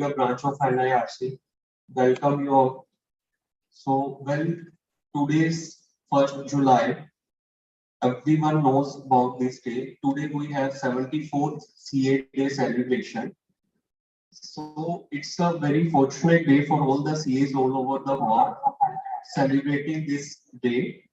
a branch of NIRC. Welcome you all. So, today's 1st July, everyone knows about this day. Today we have 74th CA Day celebration. So, it's a very fortunate day for all the CAs all over the world celebrating this day.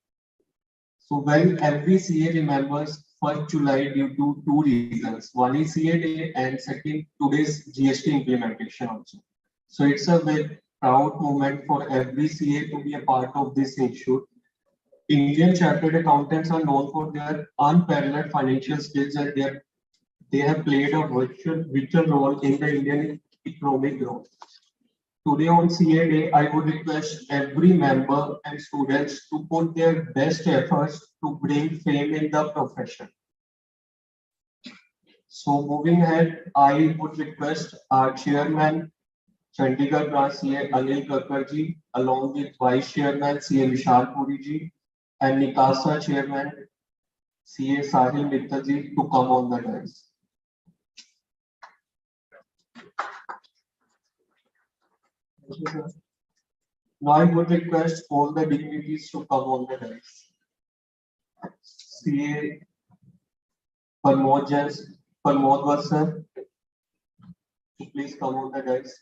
So, every CA remembers 1st July due to two reasons. One is CA Day and second, today's GST implementation also. So it's a very proud moment for every CA to be a part of this issue. Indian chartered accountants are known for their unparalleled financial skills and they have played a vital role in the Indian economic growth. Today on CA Day, I would request every member and students to put their best efforts to bring fame in the profession. So moving ahead, I would request our chairman, Chandigarh branch CA Anil Kakkarji, along with vice chairman CA Vishal Puriji and Nikasa chairman CA Sahil Mittaji to come on the dais. Now I would request all the dignitaries to come on the dais. CA Parmod Varsar, please come on the dais.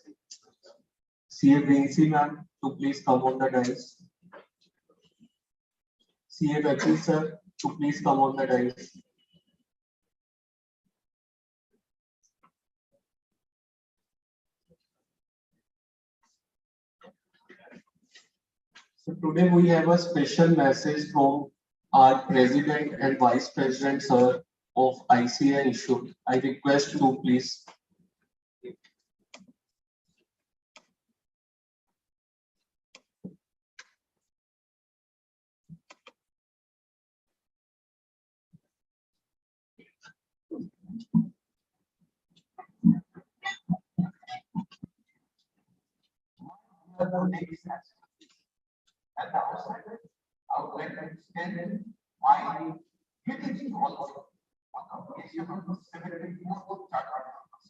CA Vinci ma'am, to please come on the dais. CA Becky sir, to please come on the dais. So today we have a special message from our President and Vice President sir of ICA Institute. I request to please. At the outside, I would like to extend my gratitude also on the occasion of the 74th Chartered Accountants.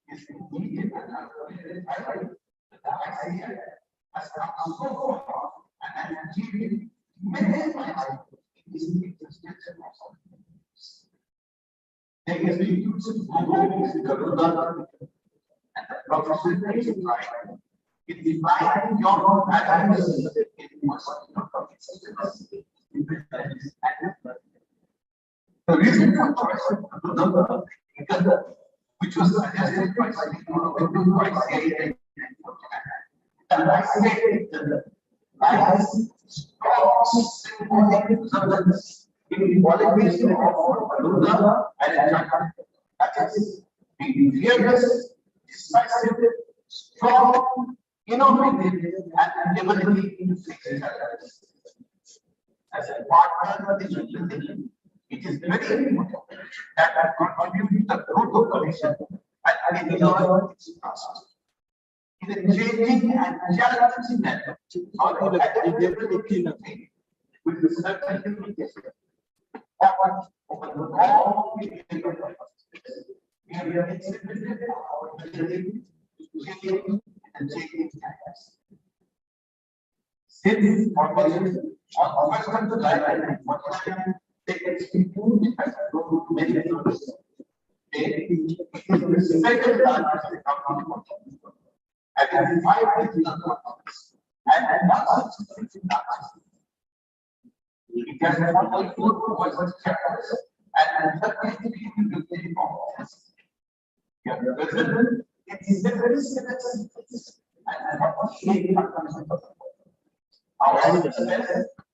It's immediate and highlight that the ICA has come so far and has achieved many milestones in this existence of there is the use of Google and the professional pride. It defines your values the reason for choice of the number, which was suggested by CA, and I say that I strong symbolic resemblance in the qualification of Luna and that is being fearless, decisive, strong, innovative, and ability to fix challenges. As a partner of the institution, it is very important that I contribute to the growth of the nation and enjoy its trust. In a changing and challenging manner, our academic with the certainty over the long period of we have exhibited our ability to change and changing times. Since formation on Western July, the institute has grown many years. It is the second largest economic country, and has 5 regional companies and one subsidiary largest. It has 1.4 voice chapters and 33 military companies. We are present in 77 cities and 48 countries of the world. Our success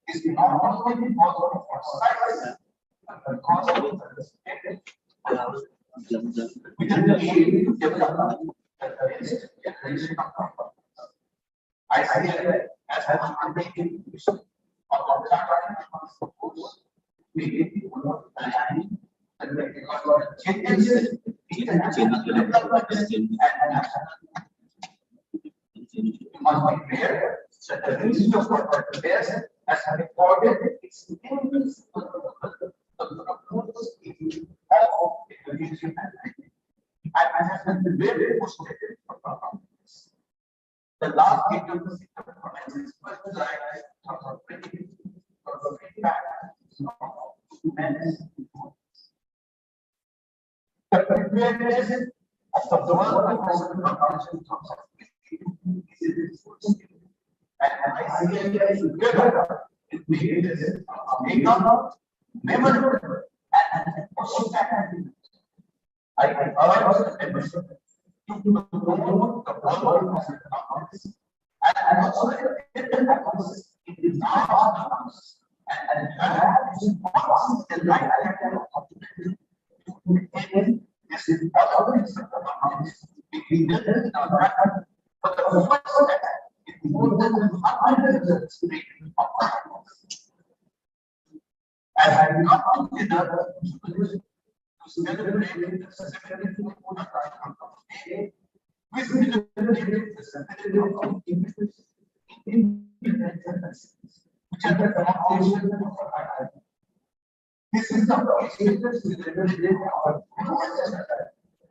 is not only because of our size, but because of the respect we can aim to develop the next generation of companies. I see it as an undertaking of our chartered we will planning and because of changes we can develop and we must be clear that the reason of our affairs has recorded its influence on the purpose of the religion and and has been very frustrated for companies. The last date of the system commences 1st July 2020 for the feedback of humans. The preparedness of the world and I see it together it made this a makeup, memorable, and also I urge members to promote the world of economics and also get the economics in the non-economics and have the right of to maintain this economics of economics between them but the first step is more than 100 state of economics. And I do not consider to celebrate the 74th Day, we celebrate the centenary of independence, which is the foundation of our country. This is the occasion to celebrate our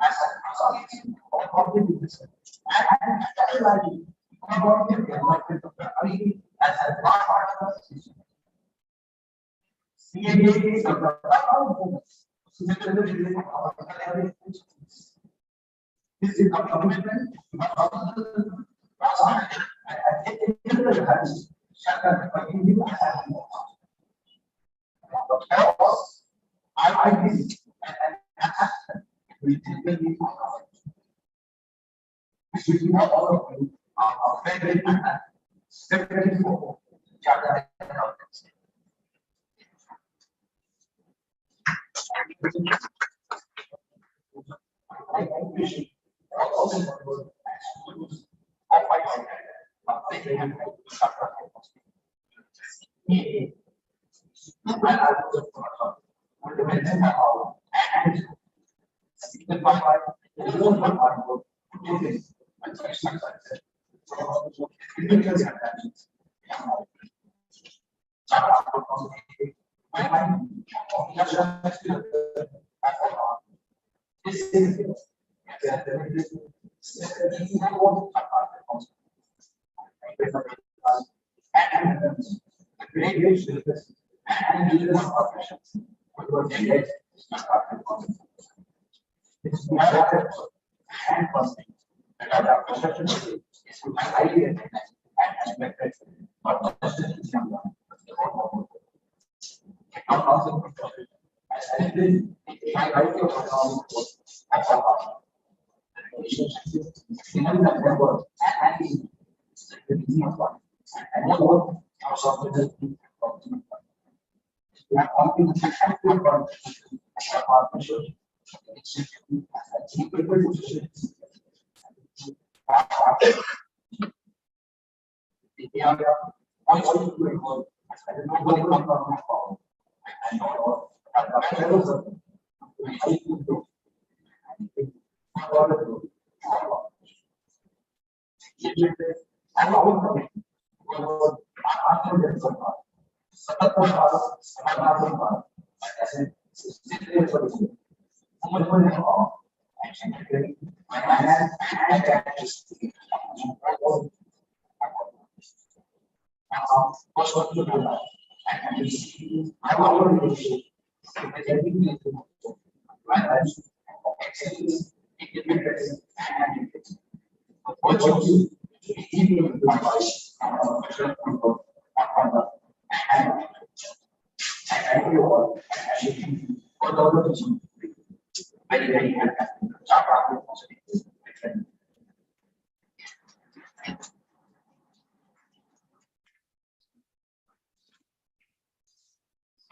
as a association of competence and actually about the development of the country as a part of the system. CAA is a powerful celebrating our collective institutions. This is a commitment but also last and hands shall continue as a because I believe and we typically we should not all of you are very separate for Jakarta. I appreciate also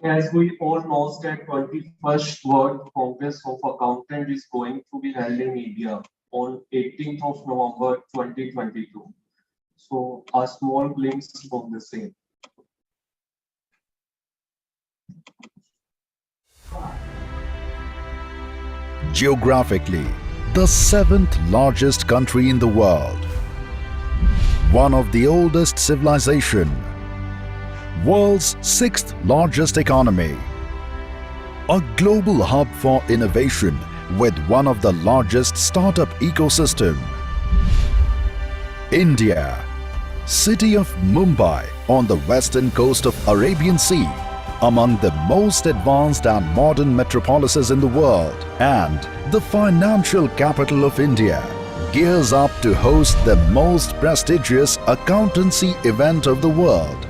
as we all know that 21st World Congress of Accountant is going to be held in India on 18th of November 2022. So a small glimpse of the same. Geographically, the 7th largest country in the world, one of the oldest civilization, world's 6th largest economy, a global hub for innovation with one of the largest startup ecosystem. India, city of Mumbai on the western coast of Arabian Sea, among the most advanced and modern metropolises in the world, and the financial capital of India, gears up to host the most prestigious accountancy event of the world,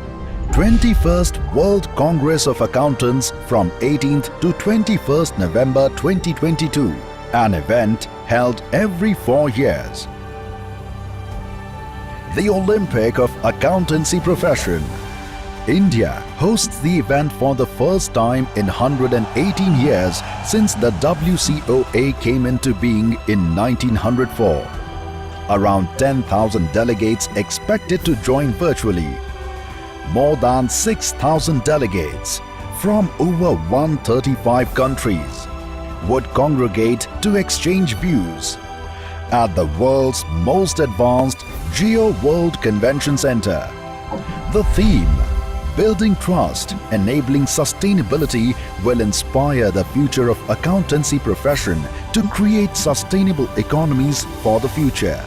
21st World Congress of Accountants from 18th to 21st November 2022, an event held every 4 years. The Olympic of Accountancy Profession. India hosts the event for the first time in 118 years since the WCOA came into being in 1904. Around 10,000 delegates expected to join virtually. More than 6,000 delegates from over 135 countries would congregate to exchange views at the world's most advanced Geo World Convention Center. The theme, Building Trust, Enabling Sustainability, will inspire the future of accountancy profession to create sustainable economies for the future.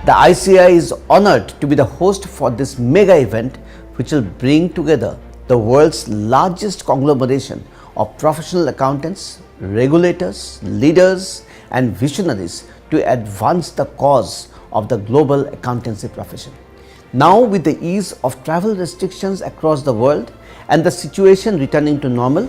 The ICAI is honored to be the host for this mega event, which will bring together the world's largest conglomeration of professional accountants, regulators, leaders, and visionaries to advance the cause of the global accountancy profession. Now, with the ease of travel restrictions across the world and the situation returning to normal,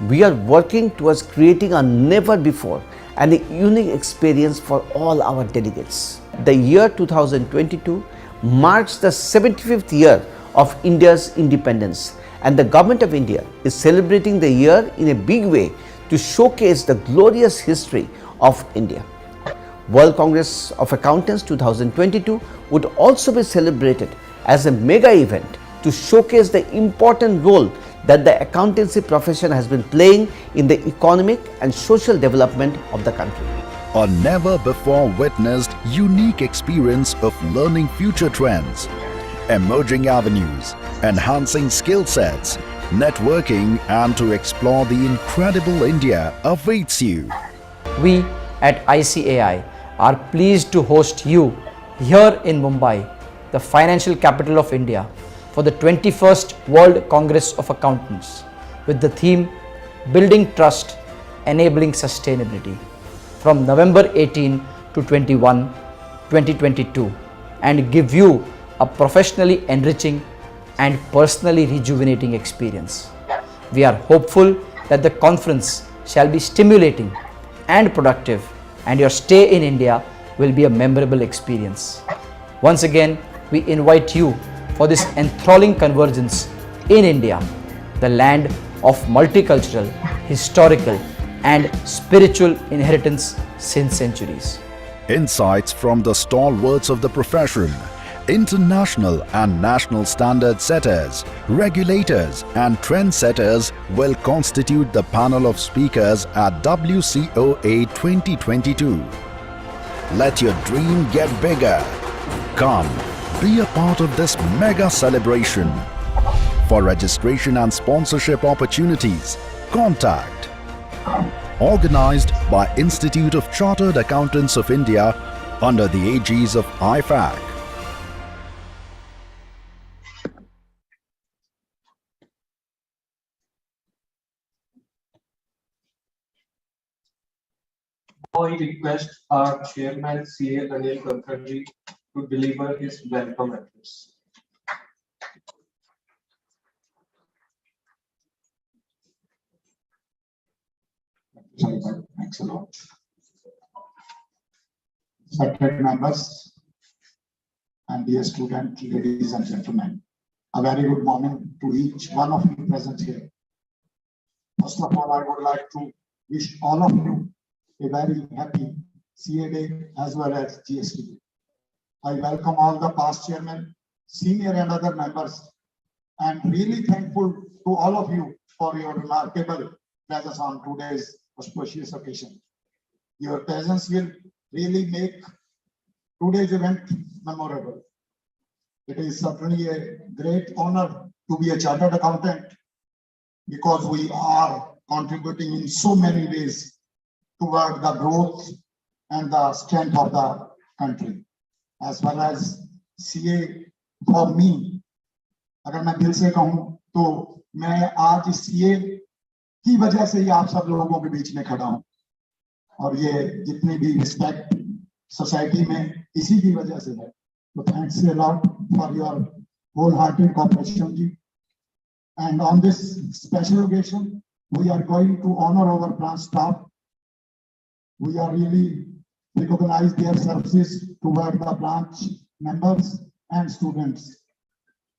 we are working towards creating a never before and a unique experience for all our delegates. The year 2022 marks the 75th year of India's independence, and the Government of India is celebrating the year in a big way to showcase the glorious history of India. World Congress of Accountants 2022 would also be celebrated as a mega event to showcase the important role that the accountancy profession has been playing in the economic and social development of the country. A never before witnessed unique experience of learning future trends, emerging avenues, enhancing skill sets, networking, and to explore the incredible India awaits you. We at ICAI are pleased to host you here in Mumbai, the financial capital of India, for the 21st World Congress of Accountants with the theme Building Trust, Enabling Sustainability from November 18 to 21, 2022, and give you a professionally enriching and personally rejuvenating experience. We are hopeful that the conference shall be stimulating and productive, and your stay in India will be a memorable experience. Once again, we invite you for this enthralling convergence in India, the land of multicultural, historical, and spiritual inheritance since centuries. Insights from the stalwarts of the profession, international and national standard setters, regulators, and trendsetters will constitute the panel of speakers at WCOA 2022. Let your dream get bigger. Come, be a part of this mega celebration. For registration and sponsorship opportunities, contact. Organized by Institute of Chartered Accountants of India under the aegis of IFAC. I request our chairman, CA Anil Kankharji, to deliver his welcome address. Thanks a lot. Respected members and dear students, ladies and gentlemen, a very good morning to each one of you present here. First of all, I would like to wish all of you a very happy CA Day as well as GST Day. I welcome all the past chairmen, senior and other members, and really thankful to all of you for your remarkable presence on today's auspicious occasion. Your presence will really make today's event memorable. It is certainly a great honor to be a chartered accountant because we are contributing in so many ways toward the growth and the strength of the country. As well as CA for me, अगर मैं दिल से कहूँ तो मैं आज CA की वजह से ही आप सब लोगों के बीच में खड़ा हूँ, और ये जितनी भी रिस्पेक्ट सोसाइटी में इसी की वजह से है. तो thanks a lot for your wholehearted cooperation ji. And on this special occasion, we are going to honor our branch staff. We are really recognize their services toward the branch members and students.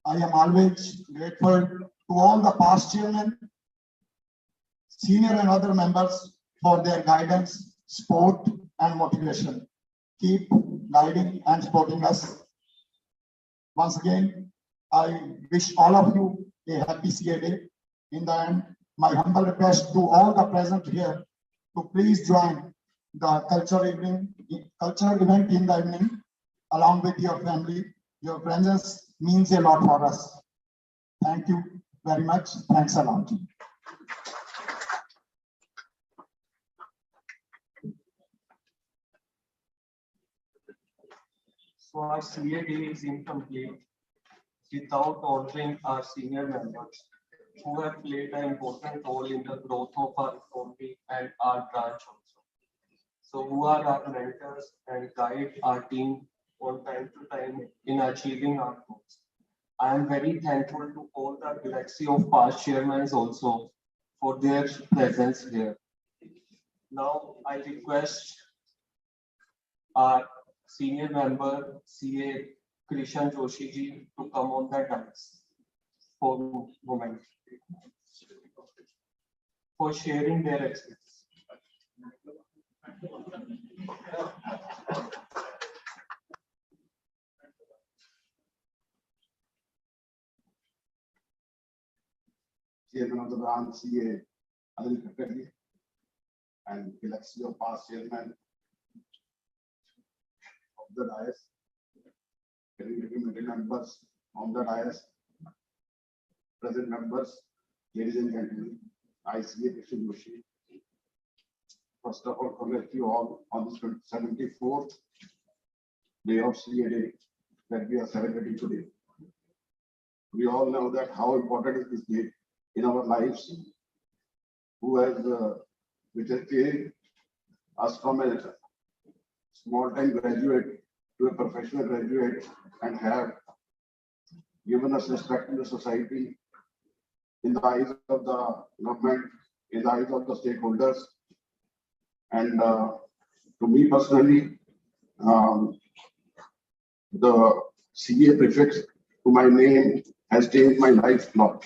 I am always grateful to all the past chairmen, senior and other members for their guidance, support and motivation. Keep guiding and supporting us. Once again, I wish all of you a happy CA day. In the end, my humble request to all the present here to please join the cultural event in the evening along with your family. Your presence means a lot for us. Thank you very much. Thanks a lot. So our CA day is incomplete without honoring our senior members who have played an important role in the growth of our economy and our branch also. So who are our mentors and guide our team from time to time in achieving our goals. I am very thankful to all the galaxy of past chairmen also for their presence here. Now I request our senior member CA Krishan Joshi ji to come on the dais for a moment for sharing their experience. Chairman of the branch, CA Anil Khatri, and galaxy of past chairman of the dais, committee members on the dais, present members, ladies and gentlemen, I, CA Krishan Joshi. First of all, congratulate you all on this 74th day of CA Day that we are celebrating today. We all know that how important is this day in our lives, which has changed us from a small-time graduate to a professional graduate and have given us respect in the society, in the eyes of the government, in the eyes of the stakeholders. And to me personally, the CA prefix to my name has changed my life a lot.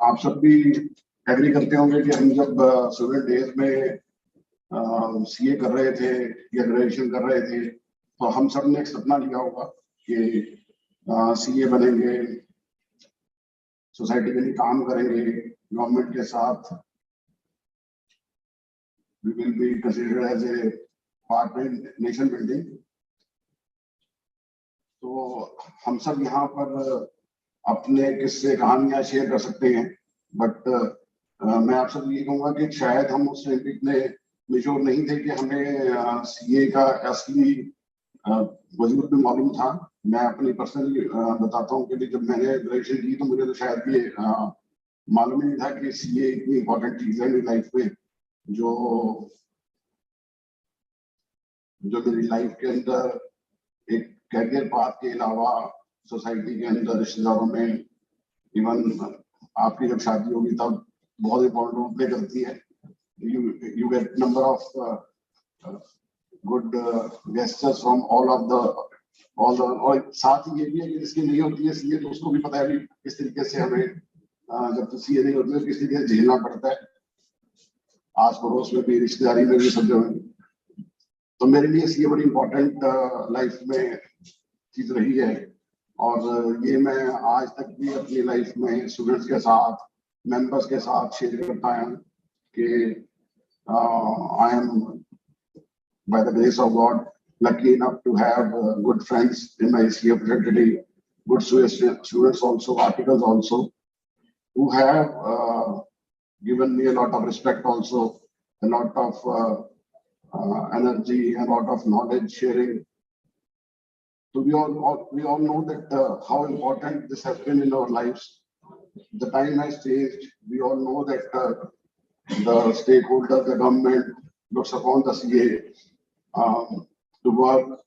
आप सब भी agree करते होंगे कि हम जब student days में CA कर रहे थे या ग्रेजुएशन कर रहे थे तो हम सब ने एक सपना लिया होगा कि सीए बनेंगे, सोसाइटी के लिए काम करेंगे, गवर्नमेंट के साथ we will be considered as a partner in nation building. तो हम सब यहाँ पर अपने किस्से कहानियां शेयर कर सकते हैं, बट मैं आप सब ये कहूँगा कि शायद हम उस टाइम इतने मेच्योर नहीं थे कि हमें सीए का असली वजूद भी मालूम था. मैं अपनी पर्सनली बताता हूँ कि जब मैंने ग्रेजुएशन की तो मुझे तो शायद ये मालूम ही नहीं था कि सीए इतनी इम्पोर्टेंट चीज है मेरी लाइफ में, जो मेरी लाइफ के अंदर एक कैरियर पाथ के अलावा सोसाइटी के अंदर रिश्तेदारों में इवन आपकी जब शादी होगी तब बहुत इंपॉर्टेंट रोल प्ले करती है. You get number of good gestures from all और साथ ही ये भी है कि जिसकी नहीं होती है सीए तो उसको भी पता है किस तरीके से हमें जब तो सीए नहीं होती है किस तरीके से झेलना पड़ता है, आस पड़ोस में भी रिश्तेदारी में भी सब जगह. तो मेरे लिए सीए बड़ी इंपॉर्टेंट लाइफ में चीज रही है और ये मैं आज तक भी अपनी लाइफ में स्टूडेंट्स के साथ, मेंबर्स के साथ शेयर करता हूँ कि I am by the grace of God lucky enough to have good friends in my CA fraternity, good students also, articles also, who have given me a lot of respect also, a lot of energy, a lot of knowledge sharing. So we all know that how important this has been in our lives. The time has changed. We all know that the stakeholders, the government looks upon the CA to work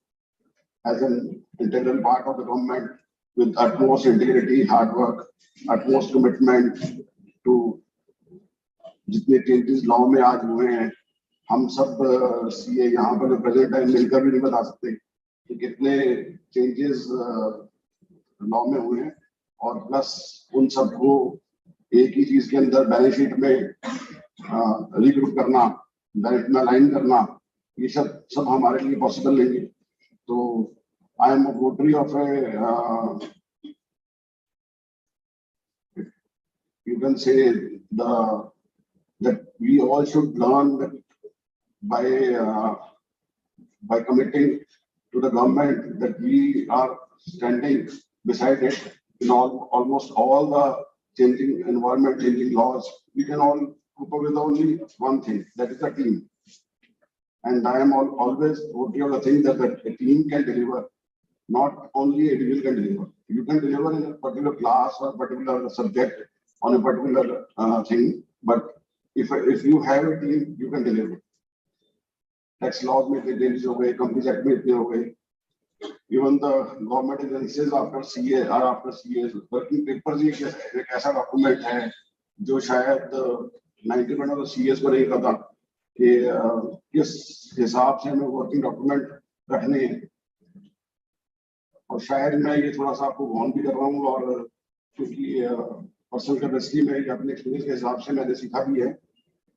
as an integral part of the government with utmost integrity, hard work, utmost commitment to जितने changes law में आज हुए हैं. हम सब CA यहाँ पर present है, मिलकर भी नहीं बता सकते कि कितने चेंजेस लॉ में हुए हैं, और प्लस उन सबको एक ही चीज के अंदर बैलेंस शीट में रिग्रुप करना, बैलेंस में अलाइन करना, ये सब हमारे लिए पॉसिबल नहीं है. तो I am a votary of you can say that we all should learn by committing to the government that we are standing beside it in almost all the changing environment, changing laws. We can all cope up with only one thing, that is the team. And I am always working on the thing that a team can deliver, not only a individual can deliver. You can deliver in a particular class or particular subject on a particular thing, but if you have a team, you can deliver. Tax laws में इतने changes हो गए, Companies Act में इतने हो गए. Even the government agencies after CA or after CA, working papers एक ऐसा document है जो शायद 90% of the CAs को नहीं पता कि किस हिसाब से हमें working document रखने हैं. और शायद मैं ये थोड़ा सा आपको वार्न भी कर रहा हूँ, और क्योंकि पर्सनल कैपेसिटी में अपने एक्सपीरियंस के हिसाब से मैंने सीखा भी है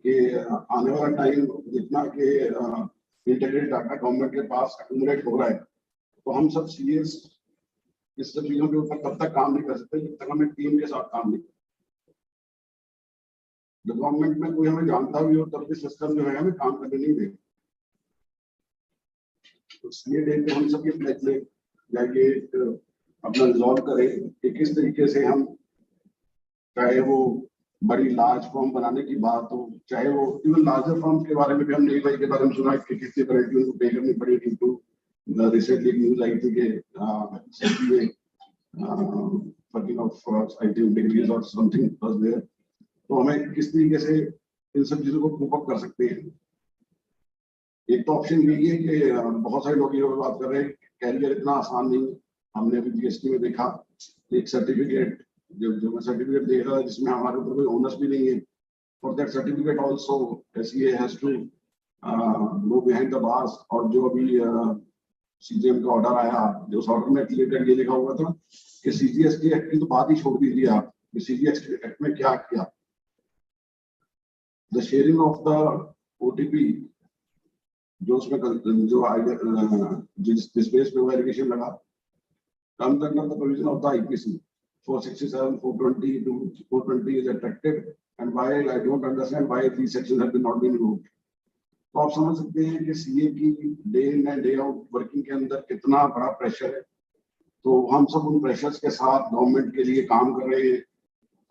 कि आने वाला टाइम जितना कि इंटीग्रेटेड डाटा गवर्नमेंट के पास एक्यूमुलेट हो रहा है, तो हम सब सीरियस इस सब चीजों के ऊपर तब तक काम नहीं कर सकते जब तक हमें टीम के साथ काम नहीं. जब गवर्नमेंट में कोई हमें जानता भी हो तब भी सिस्टम जो है हमें काम करने नहीं देगा. तो सीए डे पे हम सब ये प्लेज लें या ये अपना रिजॉल्व करें कि किस तरीके से हम, चाहे वो बड़ी लार्ज फॉर्म बनाने की बात हो, चाहे वो इवन लार्जर फॉर्म के बारे में भी हमने भाई के बारे में सुना कि कितनी पेनल्टी उनको पे करनी पड़ेगी. तो रिसेंटली न्यूज आई थी कि सेंट्री में working of I think degrees और समथिंग वाज देयर. तो हमें किस तरीके से इन सब चीजों को कोप अप कर सकते हैं. एक तो ऑप्शन यही है कि बहुत सारे लोग ये बात कर रहे हैं कैरियर इतना आसान नहीं. हमने अभी जीएसटी में देखा एक सर्टिफिकेट जो मैं सर्टिफिकेट देख रहा है जिसमें हमारे ऊपर कोई ओनर्स भी नहीं है. For that certificate also CA has to go behind the bars. और जो अभी सीजीएम का ऑर्डर आया, जो उस ऑर्डर में रिलेटेड ये लिखा हुआ था कि सीजीएसटी एक्ट की तो बात ही छोड़ दीजिए आप, सीजीएसटी एक्ट में क्या किया. The sharing of the OTP जो उसमें जिस बेस पे वेरिफिकेशन लगा, comes under the provision of the IPC 467, 420 to 420 is attracted, and why I don't understand why these sections have not been removed. तो आप समझ सकते हैं कि सीए की day in and day out working के अंदर कितना बड़ा प्रेशर है. तो हम सब उन प्रेशर्स के साथ गवर्नमेंट के लिए काम कर रहे हैं,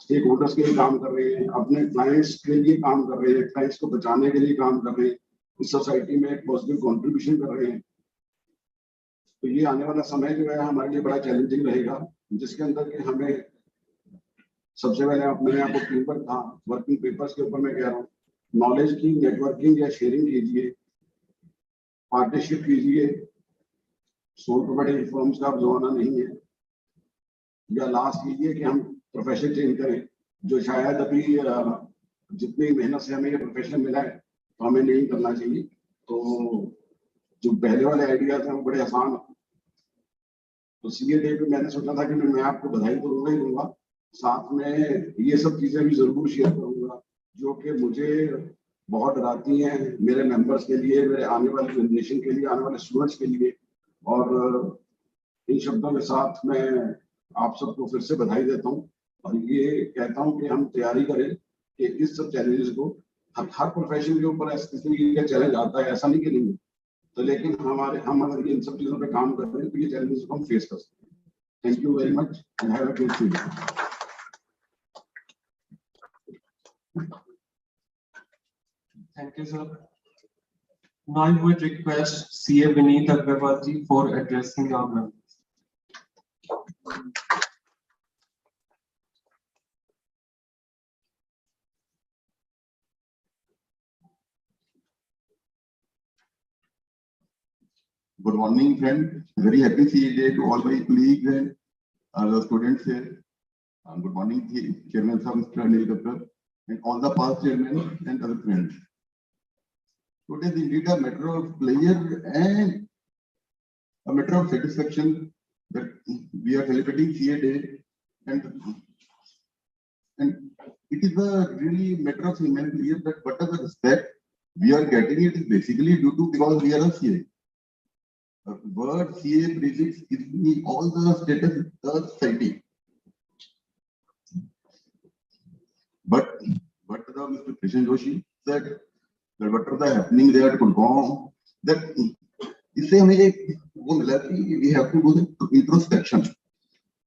स्टेक होल्डर्स के लिए काम कर रहे हैं, अपने क्लाइंट्स के लिए काम कर रहे हैं, क्लाइंट्स को बचाने के लिए काम कर रहे हैं, इस सोसाइटी में एक पॉजिटिव कॉन्ट्रीब्यूशन कर रहे हैं. तो ये आने वाला समय जो है हमारे लिए बड़ा चैलेंजिंग रहेगा, जिसके अंदर कि हमें सबसे पहले मैंने आपको टीम पर कहा, वर्किंग पेपर्स के ऊपर मैं कह रहा हूँ, नॉलेज की नेटवर्किंग या शेयरिंग कीजिए, पार्टनरशिप कीजिए. सोल प्रोप्राइटरी फर्म्स का जमाना नहीं है. या लास्ट कीजिए कि हम प्रोफेशन चेंज करें, जो शायद अभी जितनी मेहनत से हमें ये प्रोफेशन मिला है तो हमें नहीं करना चाहिए. तो जो पहले वाले आइडियाज हैं वो बड़े आसान. तो सीए डे पे मैंने सोचा था कि मैं आपको बधाई तो दूंगा ही दूंगा, साथ में ये सब चीजें भी जरूर शेयर करूंगा जो कि मुझे बहुत डराती हैं मेरे मेंबर्स के लिए, मेरे आने वाली जनरेशन के लिए, आने वाले स्टूडेंट्स के लिए. और इन शब्दों के साथ मैं आप सबको फिर से बधाई देता हूँ और ये कहता हूँ कि हम तैयारी करें कि इस सब चैलेंजेस को, हर प्रोफेशन के ऊपर इस तरीके का चैलेंज आता है, ऐसा नहीं कि नहीं, तो लेकिन हम अगर इन सब चीजों पे काम कर रहे हैं तो ये चैलेंजेस को हम फेस कर सकते हैं. Thank you very much and have a good day. Thank you, sir. Now I would request CA Vineet Agrawal ji for addressing our members. Good morning, friend. Very happy CA Day to all my colleagues and the students here. Good morning, Chairman Sir, Mr. Anil Kapoor, and all the past chairmen and other friends. Today is indeed a matter of pleasure and a matter of satisfaction that we are celebrating CA Day, and it is a really matter of immense pleasure that whatever respect we are getting, it is basically due to because we are a CA. Word CA prefix gives me all the status of the society. But the Mr. Krishan Joshi said that what are the happening there at Gurgaon, that इससे हमें एक वो मिला कि we have to do the introspection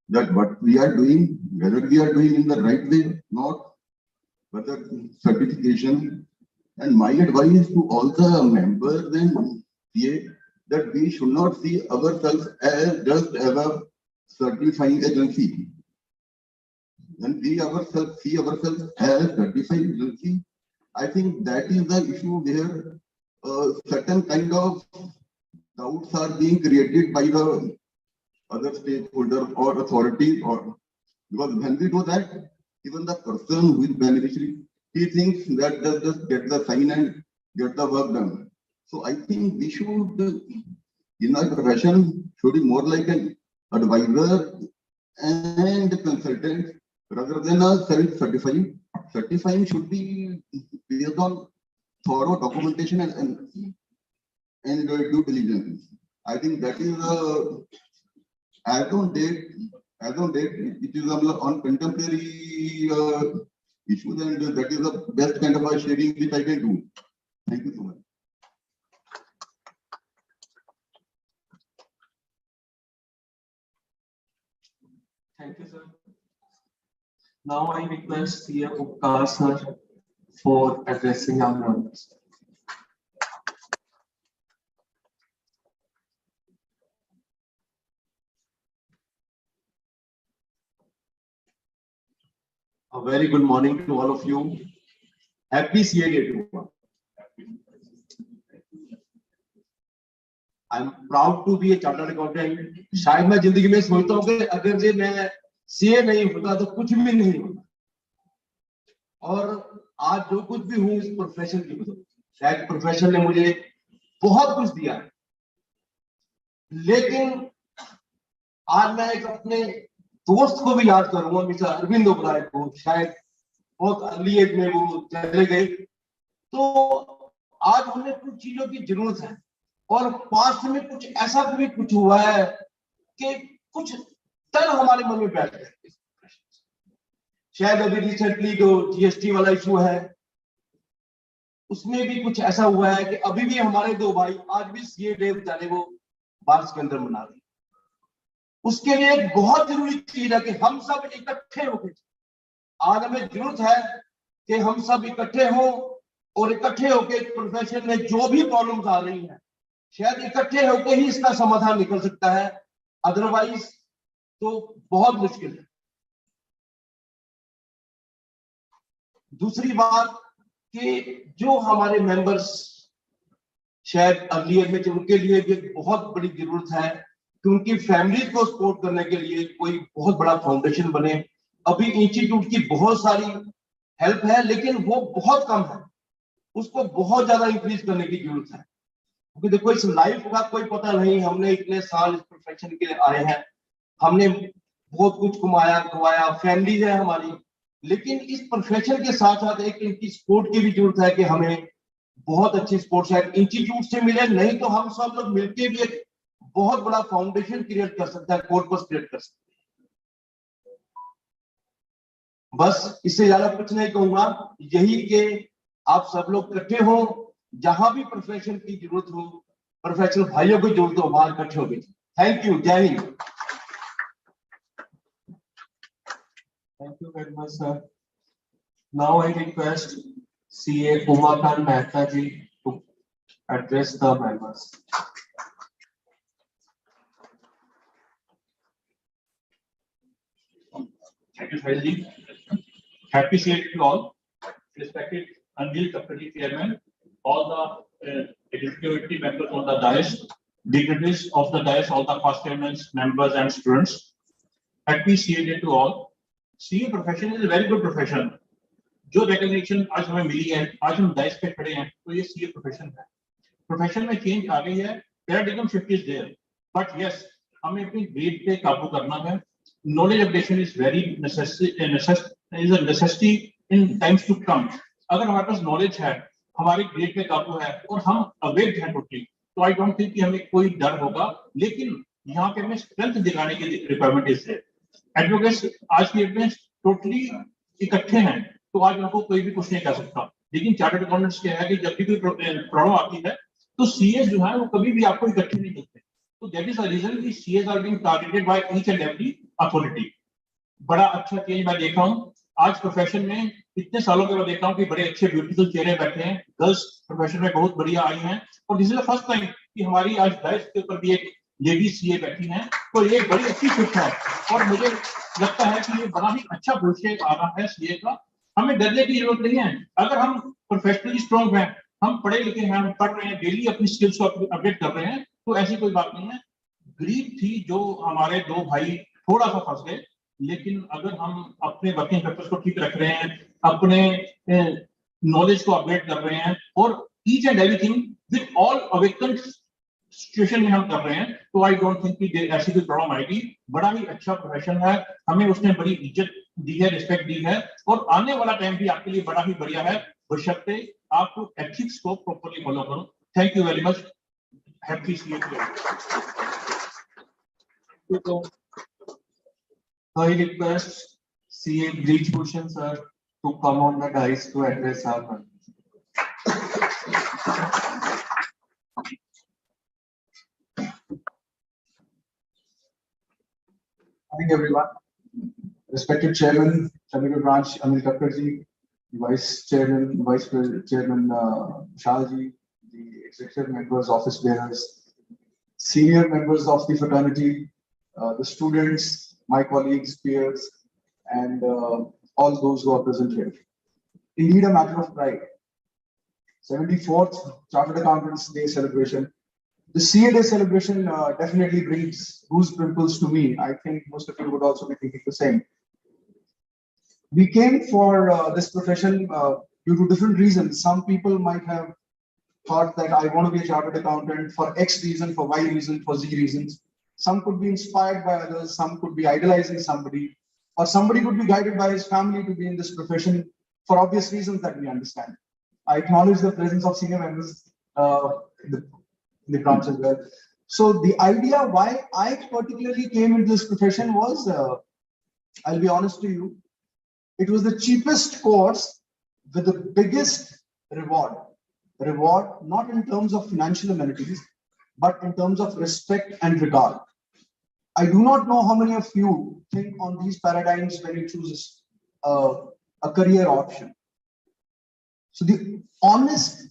that what we are doing, whether we are doing in the right way, not whether certification. And my advice to all the members and CA that we should not see ourselves as just as a certifying agency. When we ourselves see ourselves as certifying agency, I think that is the issue where certain kind of doubts are being created by the other stakeholder or authority, or because when we do that, even the person who is beneficiary, he thinks that just get the sign and get the work done. So I think we should, in our profession, should be more like an advisor and a consultant rather than a self-certifying. Certifying should be based on thorough documentation and due diligence. I think that is as on date, it is on contemporary issues, and that is the best kind of a sharing which I can do. Thank you so much. Thank you, sir. Now I request CA Upkar sir for addressing our members. A very good morning to all of you. Happy CA Day to all. I'm proud to be a chartered accountant. शायद मैं जिंदगी में सोचता हूँ कि अगर जे मैं CA नहीं होता तो कुछ भी नहीं होता। और आज जो कुछ भी हूँ इस प्रोफेशन की वजह से, शायद प्रोफेशन ने मुझे बहुत कुछ दिया है। लेकिन आज मैं एक अपने दोस्त को भी याद करूंगा, मिस्टर अरविंद ओबराय को, शायद बहुत अर्ली एज में वो चले गए। तो आज उन्हें कुछ चीजों की जरूरत है और पास्ट में कुछ ऐसा भी कुछ हुआ है कि कुछ डर हमारे मन में बैठ गए। शायद अभी रिसेंटली जो जीएसटी वाला इशू है उसमें भी कुछ ऐसा हुआ है कि अभी भी हमारे दो भाई आज भी सीए डे बेचारे वो बारिश के अंदर मना रहे। उसके लिए एक बहुत जरूरी चीज है कि हम सब इकट्ठे होकर, आज हमें जरूरत है कि हम सब इकट्ठे हों और इकट्ठे होकर प्रोफेशन में जो भी प्रॉब्लम्स आ रही हैं शायद इकट्ठे होकर ही इसका समाधान निकल सकता है, अदरवाइज तो बहुत मुश्किल है। दूसरी बात कि जो हमारे मेंबर्स शायद अर्ली एज में, उनके लिए भी एक बहुत बड़ी जरूरत है कि उनकी फैमिली को सपोर्ट करने के लिए कोई बहुत बड़ा फाउंडेशन बने। अभी इंस्टीट्यूट की बहुत सारी हेल्प है लेकिन वो बहुत कम है, उसको बहुत ज्यादा इंक्रीज करने की जरूरत है। क्योंकि देखो इस लाइफ का कोई पता नहीं, हमने इतने साल इस प्रोफेशन के लिए आए हैं, हमने बहुत कुछ कमाया गवाया, फैमिली है हमारी, लेकिन इस प्रोफेशन के साथ साथ एक इनकी सपोर्ट की भी जरूरत है कि हमें बहुत अच्छी सपोर्ट शायद इंस्टीट्यूट से मिले, नहीं तो हम सब लोग मिलकर भी एक बहुत बड़ा फाउंडेशन क्रिएट कर सकता है, कॉर्पस क्रिएट कर सकते हैं। बस इससे ज्यादा कुछ नहीं कहूंगा, यही कि आप सब लोग इकट्ठे हो, जहां भी प्रोफेशन की जरूरत हो, प्रोफेशनल भाइयों की जरूरत हो, वहां इकट्ठे हो गए। थैंक यू, जय Hind. Thank you very much, sir. Now I request CA Umakant Mehta ji to address the members. Thank you, Sahil. Happy CA to all. Respected Anil Kapadi Chairman, all the executive committee members on the dais, dignitaries of the dais, all the past chairmen, members and students. Happy CA Day to all. CA profession is a very good profession. जो recognition आज हमें मिली है, आज हम dais पे खड़े हैं, तो ये CA profession है. Profession में change आ गई है, paradigm shift is there. But yes, हमें अपनी grade पे काबू करना है. Knowledge updation is very necessity in times to come. अगर हमारे पास knowledge है, हमारी grade पे काबू है और हम awake हैं totally, तो I don't think कि हमें कोई डर होगा. लेकिन यहाँ पे हमें strength दिखाने की requirement is there. Advocates आज की डेट में totally इकट्ठे हैं, तो आज उनको कोई भी कुछ नहीं कर सकता. लेकिन चार्टर्ड अकाउंटेंट्स क्या है कि जब भी कोई प्रॉब्लम आती है, तो सीएस जो है वो कभी भी आपको इकट्ठे नहीं करते. तो दैट इज द रीजन कि CS are being targeted by each and every authority. बड़ा अच्छा चेंज मैं देख रहा हूँ आज प्रोफेशन में. इतने सालों के बाद देख रहा हूँ कि बड़े अच्छे ब्यूटीफुल चेहरे बैठे हैं. गर्ल्स प्रोफेशन में बहुत बढ़िया आई हैं और this is the first time कि हमारी आज डाइस के ऊपर भी एक लेडी सीए बैठी हैं. तो ये बड़ी अच्छी शिफ्ट है और मुझे लगता है कि ये बड़ा ही अच्छा भविष्य आ रहा है सीए का. हमें डरने की जरूरत नहीं है. अगर हम प्रोफेशनली स्ट्रॉन्ग हैं, हम पढ़े लिखे हैं, हम पढ़ रहे हैं, डेली अपनी स्किल्स को अपडेट कर रहे हैं, तो ऐसी कोई बात नहीं है. ग्रीड थी जो हमारे दो भाई थोड़ा सा फंस गए, लेकिन अगर हम अपने वर्किंग पेपर्स को ठीक रख रहे हैं, अपने नॉलेज को अपडेट कर रहे हैं और each and everything with all awaken situation में हम कर रहे हैं, तो आई डोंट थिंक कि ऐसी कोई प्रॉब्लम आएगी. बड़ा ही अच्छा प्रोफेशन है, हमें उसने बड़ी इज्जत दी है, रिस्पेक्ट दी है और आने वाला टाइम भी आपके लिए बड़ा ही बढ़िया है, बशर्ते आपको एथिक्स को प्रॉपर्ली फॉलो करो. Thank you very much. Happy CA to. I request CA Breach Bhushan sir to come on the dais to address our members. Morning, everyone. Respected Chairman, Chandigarh Branch, Anil Kakkarji, the Vice Chairman, Vice Chairman Shalji, the executive members, office bearers, senior members of the fraternity, the students, my colleagues, peers, and all those who are present here. Indeed, a matter of pride. 74th Chartered Accountants Day celebration. The CA Day celebration definitely brings goosebumps to me. I think most of you would also be thinking the same. We came for this profession due to different reasons. Some people might have thought that I want to be a chartered accountant for X reason, for Y reason, for Z reasons. Some could be inspired by others, some could be idolizing somebody, or somebody could be guided by his family to be in this profession for obvious reasons that we understand. I acknowledge the presence of senior members in the branch as well. So the idea why I particularly came into this profession was, I'll be honest to you, it was the cheapest course with the biggest reward. Reward not in terms of financial amenities, but in terms of respect and regard. I do not know how many of you think on these paradigms when you choose a career option. So the honest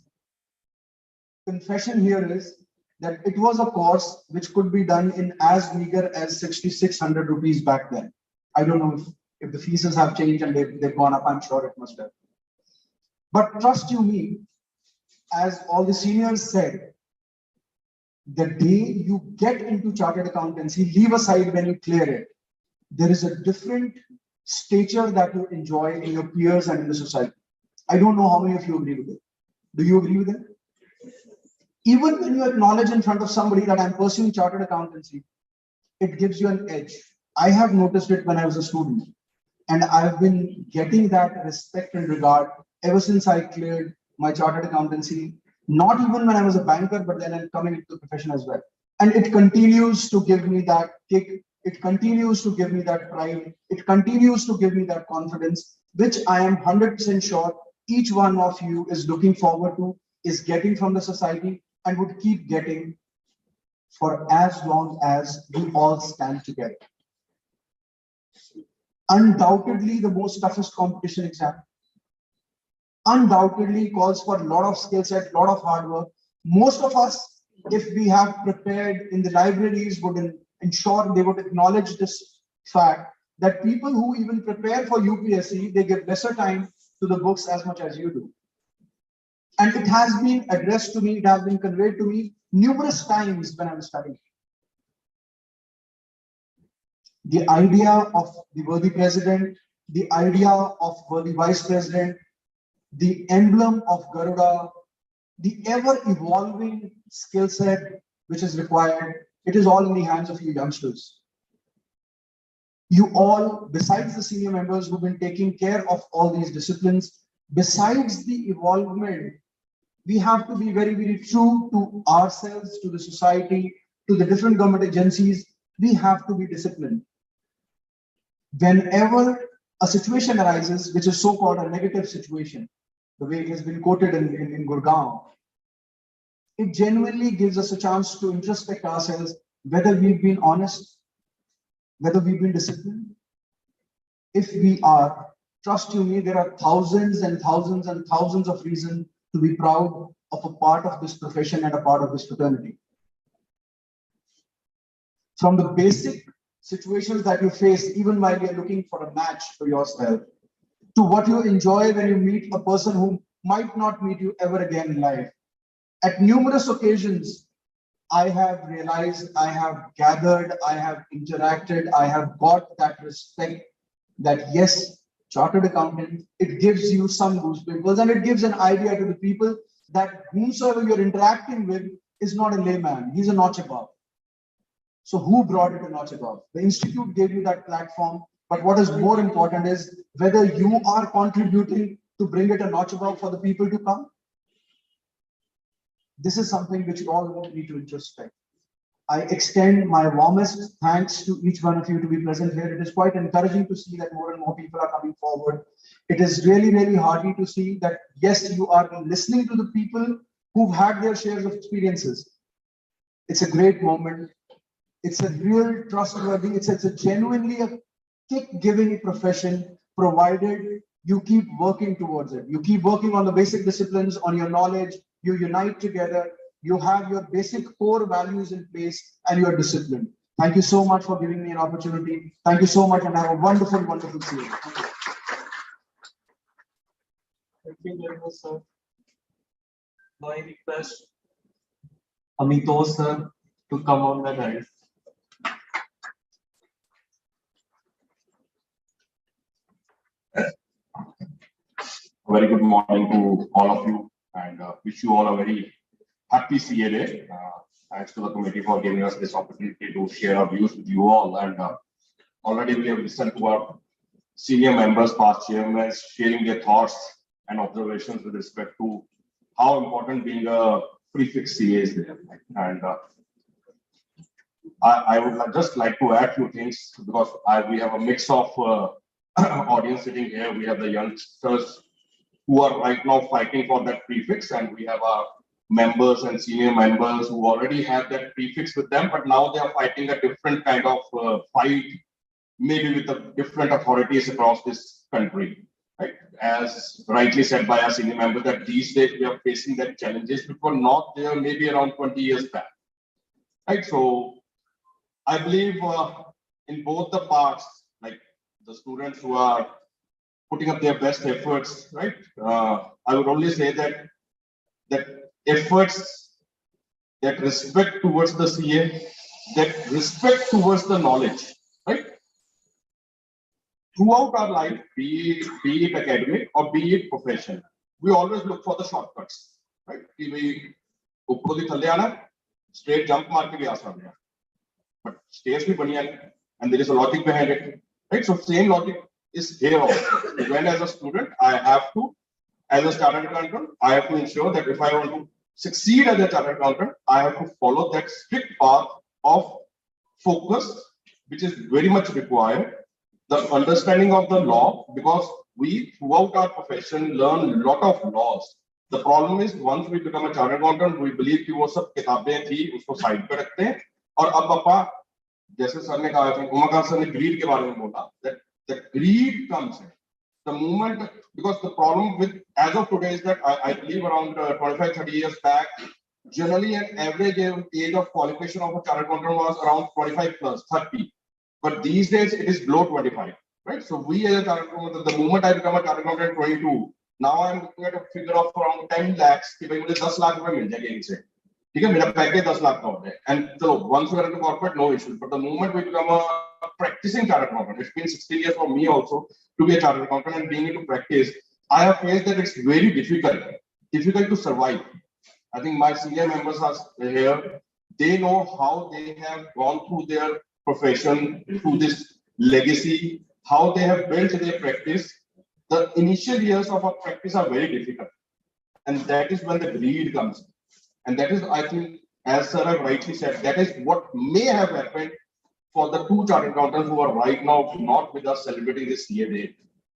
confession here is that it was a course which could be done in as meager as 6,600 rupees back then. I don't know if the fees have changed and they've gone up, I'm sure it must have. But trust you me, as all the seniors said, the day you get into chartered accountancy, leave aside when you clear it, there is a different stature that you enjoy in your peers and in the society. I don't know how many of you agree with it. Do you agree with it? Even when you acknowledge in front of somebody that I'm pursuing chartered accountancy, it gives you an edge. I have noticed it when I was a student, and I've been getting that respect and regard ever since I cleared my chartered accountancy. Not even when I was a banker, but then I'm coming into the profession as well. And it continues to give me that kick. It continues to give me that pride. It continues to give me that confidence, which I am 100% sure each one of you is looking forward to, is getting from the society, and would keep getting for as long as we all stand together. Undoubtedly the most toughest competition exam. undoubtedly calls for a lot of skill set, lot of hard work. Most of us, if we have prepared in the libraries, would ensure they would acknowledge this fact that people who even prepare for UPSC, they give lesser time to the books as much as you do. And it has been addressed to me, it has been conveyed to me numerous times when I was studying. The idea of the worthy president, the idea of worthy vice president, the emblem of Garuda, the ever-evolving skill set which is required, it is all in the hands of you youngsters. You all, besides the senior members who've been taking care of all these disciplines, besides the evolvement, we have to be very, very true to ourselves, to the society, to the different government agencies. We have to be disciplined. Whenever a situation arises, which is so-called a negative situation, the way it has been quoted in Gurgaon, it genuinely gives us a chance to introspect ourselves, whether we've been honest, whether we've been disciplined. If we are, trust you me, there are thousands and thousands and thousands of reasons to be proud of a part of this profession and a part of this fraternity. From the basic situations that you face, even while you're looking for a match for yourself, to what you enjoy when you meet a person who might not meet you ever again in life. At numerous occasions, I have realized, I have gathered, I have interacted, I have got that respect that yes, chartered accountant, it gives you some goosebumps and it gives an idea to the people that whomsoever you're interacting with is not a layman, he's a notch above. So who brought it a notch above? The institute gave you that platform, but what is more important is whether you are contributing to bring it a notch above for the people to come. This is something which you all need to introspect. I extend my warmest thanks to each one of you to be present here. It is quite encouraging to see that more and more people are coming forward. It is really, really hearty to see that, yes, you are listening to the people who've had their shares of experiences. It's a great moment. It's a real trustworthy, it's a genuinely a kick-giving profession, provided you keep working towards it. You keep working on the basic disciplines, on your knowledge, you unite together, you have your basic core values in place, and you are disciplined. Thank you so much for giving me an opportunity. Thank you so much, and have a wonderful, wonderful season. Thank you very much, sir. Now I request Amitosh sir to come on the dais. A very good morning to all of you, and wish you all a very happy CA Day. Thanks to the committee for giving us this opportunity to share our views with you all. And already we have listened to our senior members, past chairmen, sharing their thoughts and observations with respect to how important being a prefix CA is there. And I would just like to add a few things, because we have a mix of audience sitting here. We have the youngsters who are right now fighting for that prefix, and we have our members and senior members who already have that prefix with them, but now they are fighting a different kind of fight, maybe with the different authorities across this country. Right? As rightly said by our senior member, that these days we are facing that challenges which were not there maybe around 20 years back. Right? So I believe in both the parts, like the students who are putting up their best efforts, right? I would only say that efforts, that respect towards the CA, that respect towards the knowledge, right? Throughout our life, be it academic or be it professional, we always look for the shortcuts, right? Straight jump mark but stairs bhi baniya, and there is a logic behind it, right? So same logic is here also. When as a student, I have to, as a chartered accountant, I have to ensure that if I want to succeed as a chartered accountant, I have to follow that strict path of focus, which is very much required. The understanding of the law, because we throughout our profession learn a lot of laws. The problem is once we become a chartered accountant, we believe कि वो सब किताबें थी उसको side पे रखते हैं और अब पापा जैसे सर ने कहा था, उमाकांत सर ने ग्रीड के बारे में बोला, that the greed comes in. the moment, because the problem with as of today is that I believe around 25-30 years back, generally an average age of qualification of a chartered accountant was around 25 plus 30, but these days it is below 25, right? So we as a chartered accountant, the moment I become a chartered accountant at 22, now I'm looking at a figure of around 10 lakhs कि भाई मुझे 10 लाख रुपए मिल जाएंगे इनसे, ठीक है, मेरा package 10 lakh का होता है, and so once we are in the corporate, no issue, but the moment we become a practicing chartered accountant, it's been 16 years for me also to be a chartered accountant and being into practice, I have faced that it's very difficult to survive. I think my senior members are here. They know how they have gone through their profession, through this legacy, how they have built their practice. The initial years of a practice are very difficult. And that is when the greed comes. And that is, I think, as sir have rightly said, that is what may have happened for the two chartered accountants who are right now not with us celebrating this CA Day.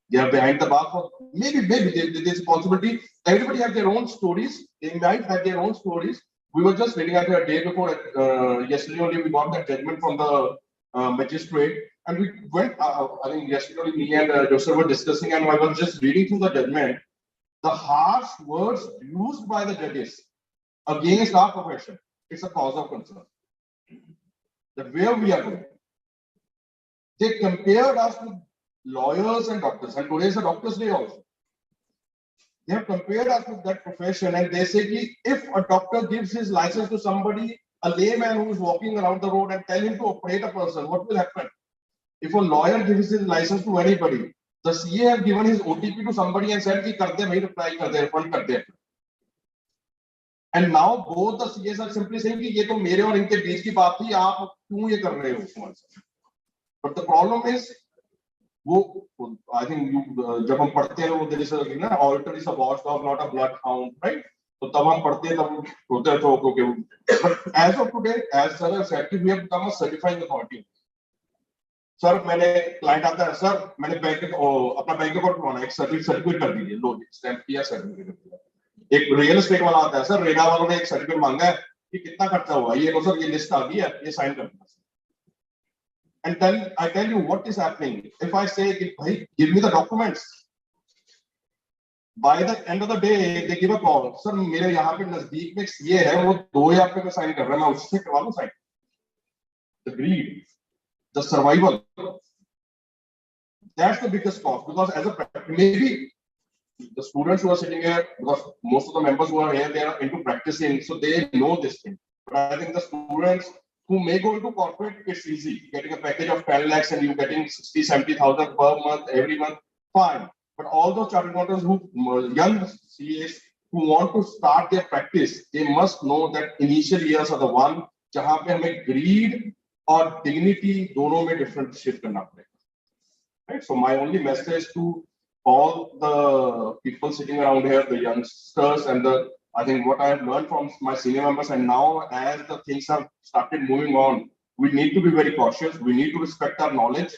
They are behind the bar for maybe there's a possibility. Everybody has their own stories. They might have their own stories. We were just reading at a day before, yesterday only we got that judgment from the magistrate, and we went, I think yesterday only me and Joseph were discussing, and I was just reading through the judgment. The harsh words used by the judges against our profession, it's a cause of concern. That where we are going. They compared us with lawyers and doctors, and today is a doctor's day also. They have compared us with that profession, and they say that if a doctor gives his license to somebody, a layman who is walking around the road, and tell him to operate a person, what will happen? If a lawyer gives his license to anybody, the CA have given his OTP to somebody and said, "Ki kar de, bhai, reply kar de, refund kar de." And now both the CAs are simply saying कि ये तो मेरे और इनके बीच की बात थी, आप क्यों ये कर रहे हो? But the problem is, वो I think you जब हम पढ़ते हैं वो there is a ना altar is a watchdog, not a bloodhound, right? तो तब हम पढ़ते हैं तब होता है तो okay. But as of today, as sir has said, we have become a certifying authority. Sir मैंने क्लाइंट आता है, सर मैंने बैंक अपना बैंक अकाउंट बनवाना है, एक सर्टिफिकेट कर दीजिए, लो स्टैम्प किया, सर्टिफिकेट। एक रियल एस्टेट वाला आता है, सर रेडा वालों ने एक सर्टिफिकेट मांगा है कि कितना खर्चा हुआ, ये लो सर, ये लिस्ट आ गई है, ये साइन कर दो। And then I tell you what is happening. If I say, "Bhai, give me the documents," by the end of the day, they give a call. Sir, मेरे यहाँ पे नजदीक में ये है, वो 2000 रुपए में साइन कर रहा है, मैं उससे करवा लूँ sign. The greed, the survival. That's the biggest cost, because as a maybe the students who are sitting here, because most of the members who are here, they are into practicing, so they know this thing. But I think the students who may go into corporate, it's easy. Getting a package of 10 lakhs and you getting 60-70,000 per month, every month, fine. But all those chartered accountants who, young CAs who want to start their practice, they must know that initial years are the one जहाँ पे हमें greed और dignity दोनों में differentiate करना पड़ेगा. Right? So my only message to all the people sitting around here, the youngsters and I think what I have learned from my senior members, and now as the things have started moving on, we need to be very cautious. We need to respect our knowledge,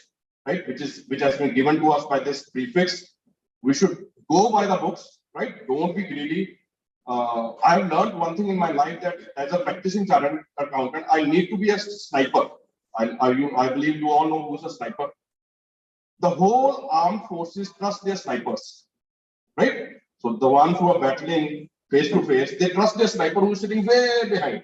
right? Which has been given to us by this prefix. We should go by the books, right? Don't be greedy. I have learned one thing in my life, that as a practicing chartered accountant, I need to be a sniper. I believe you all know who's a sniper. The whole armed forces trust their snipers, right? So the ones who are battling face to face, they trust their sniper who is sitting way behind,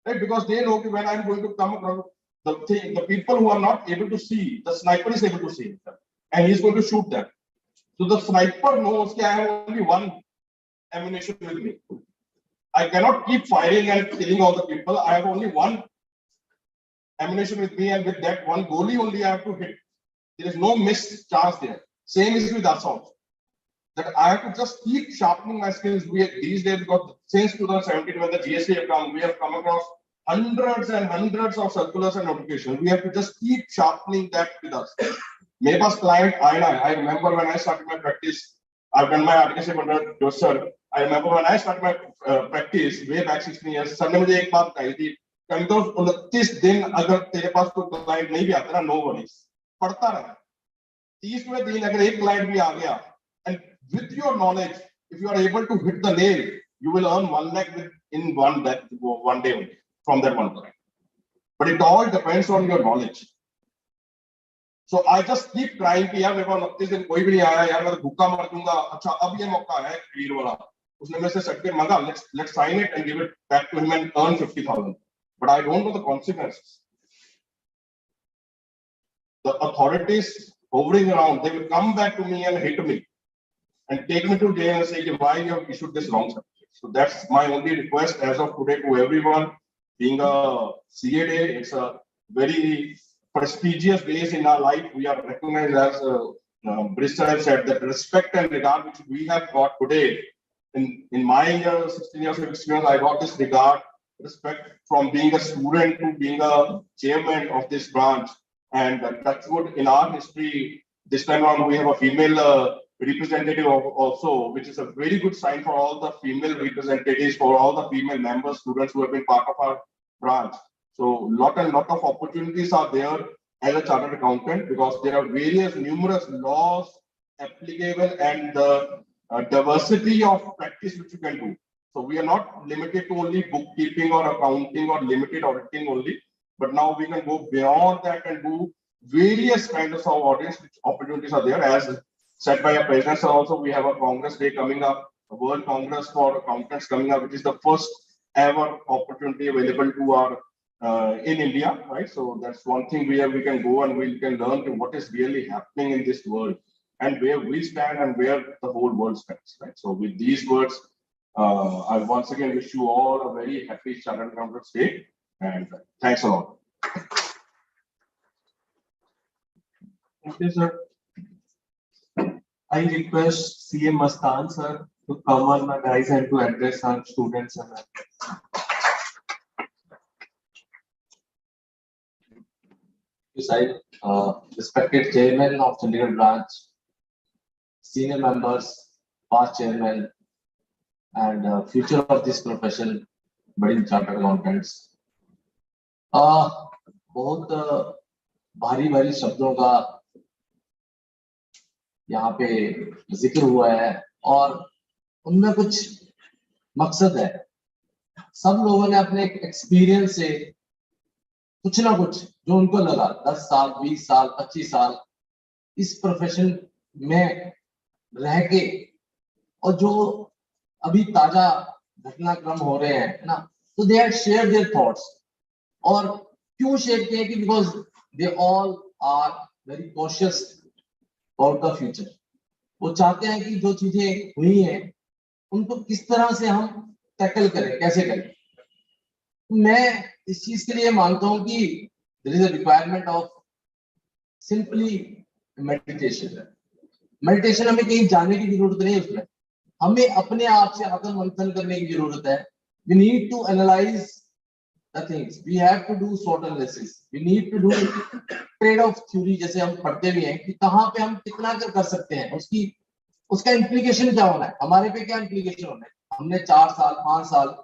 right? Because they know that when I'm going to come across the people who are not able to see, the sniper is able to see them, and he's going to shoot them. So the sniper knows that I have only one ammunition with me. I cannot keep firing and killing all the people. I have only one ammunition with me, and with that one goalie only I have to hit. There is no missed chance there. Same is with us also. That I have to just keep sharpening my skills. These days, because since 2017, when the GST have come, we have come across hundreds and hundreds of circulars and notifications. We have to just keep sharpening that with us. मेरे पास client आया है. I remember when I started my practice, I've done my articleship under Joseph. I remember when I started my practice way back 16 years. Sir ने मुझे एक बात कही थी, कहीं तो 29 दिन अगर तेरे पास कोई client नहीं भी आता ना, no worries. पढ़ता रहा. 30वें दिन अगर एक client भी आ गया, and with your knowledge, if you are able to hit the nail, you will earn 1 lakh in one day only from that one client. But it all depends on your knowledge. So I just keep trying कि यार मेरे को 29 दिन कोई भी नहीं आया यार, मैं तो भूखा मर दूंगा। अच्छा अब ये मौका है क्लियर वाला, उसने मेरे से सर्टिफिकेट मांगा, let's sign it and give it back to him and earn 50,000, but I don't know the consequences. The authorities hovering around, they will come back to me and hit me and take me to jail and say why you have issued this wrong certificate. So that's my only request as of today to everyone. Being a CA day, it's a very prestigious days in our life. We are recognized as Bristol has said, that respect and regard which we have got today. In my 16 years of experience, I got this regard, respect from being a student to being a chairman of this branch. And that's good in our history. This time around, we have a female representative also, which is a very good sign for all the female representatives, for all the female members, students who have been part of our branch. So lot of opportunities are there as a chartered accountant, because there are numerous laws applicable and the diversity of practice which you can do. So we are not limited to only bookkeeping or accounting or limited auditing only, but now we can go beyond that and do various kinds of audits, which opportunities are there. As said by our president also, we have a Congress Day coming up, a World Congress for Accountants coming up, which is the first ever opportunity available to our in India, right? So that's one thing where we can go and we can learn to what is really happening in this world and where we stand and where the whole world stands, right? So with these words, I once again wish you all a very happy Chartered Accountants Day, and thanks a lot. Thank you, sir. I request CA Mastan sir to come on my guys and to address our students. Respected chairman of Chandigarh branch, senior members, past chairman, and future of this profession, budding chartered accountants. बहुत भारी शब्दों का यहाँ पे जिक्र हुआ है और उनमें कुछ मकसद है। सब लोगों ने अपने एक्सपीरियंस से कुछ ना कुछ जो उनको लगा 10 साल, 20 साल, 25 साल इस प्रोफेशन में रह के, और जो अभी ताजा घटनाक्रम हो रहे हैं ना, तो they have share their thoughts. और क्यों शेयर किए कि because they all are very cautious about the future. वो चाहते हैं कि जो चीजें हुई हैं उनको किस तरह से हम टैकल करें, कैसे करें। मैं इस चीज के लिए मानता हूं कि there is a requirement of simply meditation. Meditation हमें कहीं जाने की जरूरत नहीं है, उसमें हमें अपने आप से आत्म मंथन करने की जरूरत है। We need to analyse the things, we have to do SWOT analysis, we need to do trade off theory, जैसे हम पढ़ते भी हैं कि कहाँ पे हम कितना कर सकते हैं, उसका इंप्लीकेशन क्या होना है, हमारे पे क्या इंप्लीकेशन होना है। हमने 4 साल 5 साल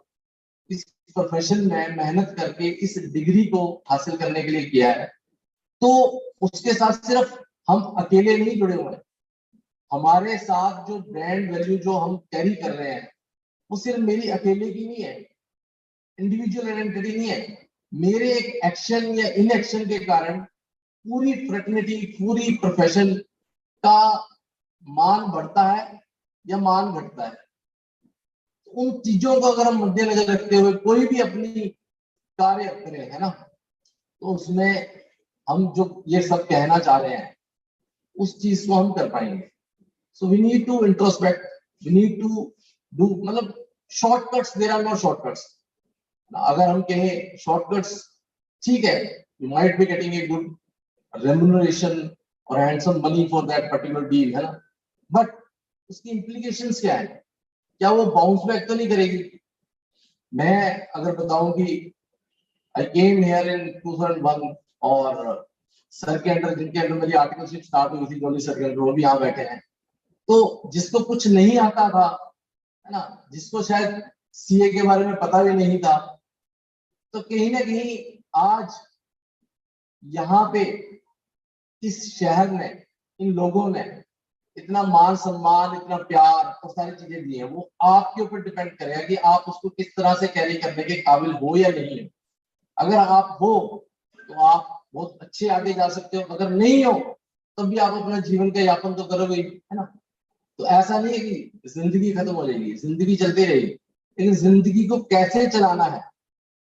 इस प्रोफेशन में मेहनत करके इस डिग्री को हासिल करने के लिए किया है, तो उसके साथ सिर्फ हम अकेले नहीं जुड़े हुए हैं। हमारे साथ जो ब्रांड वैल्यू जो हम कैरी कर रहे हैं वो सिर्फ मेरी अकेले की नहीं है, इंडिविजुअल आइडेंटिटी नहीं है। मेरे एक एक्शन या इनएक्शन के कारण पूरी फ्रेटर्निटी, पूरी प्रोफेशन का मान बढ़ता है या मान घटता है। उन चीजों को अगर हम मद्देनजर रखते हुए कोई भी अपनी कार्य करें, है ना, तो उसमें हम जो ये सब कहना चाह रहे हैं उस चीज को हम कर पाएंगे। So we need to introspect, we need to do, मतलब shortcuts, there are no shortcuts. अगर हम कहें शॉर्टकट्स, ठीक है, you might be getting a good remuneration और handsome money for that particular deal, है ना, बट उसकी इंप्लीकेशंस क्या है? क्या वो बाउंस बैक तो नहीं करेगी? मैं अगर बताऊं कि आई केम हियर इन 2001 और सर के अंडर, जिनके अंडर मेरी आर्टिकलशिप स्टार्ट हुई थी, जोली सर के अंडर, वो भी यहाँ बैठे हैं। तो जिसको कुछ नहीं आता था, है ना, जिसको शायद सीए के बारे में पता भी नहीं था, तो कहीं ना कहीं आज यहाँ पे इस शहर ने, इन लोगों ने इतना मान सम्मान, इतना प्यार और सारी चीजें दी हैं। वो आपके ऊपर डिपेंड करेगा कि आप उसको किस तरह से कैरी करने के काबिल हो या नहीं हो। अगर आप हो तो आप बहुत अच्छे आगे जा सकते हो, अगर नहीं हो तब भी आप अपना जीवन का यापन तो करोगे ही, है ना। तो ऐसा नहीं है कि जिंदगी खत्म हो जाएगी, जिंदगी चलती रहेगी, लेकिन जिंदगी को कैसे चलाना है,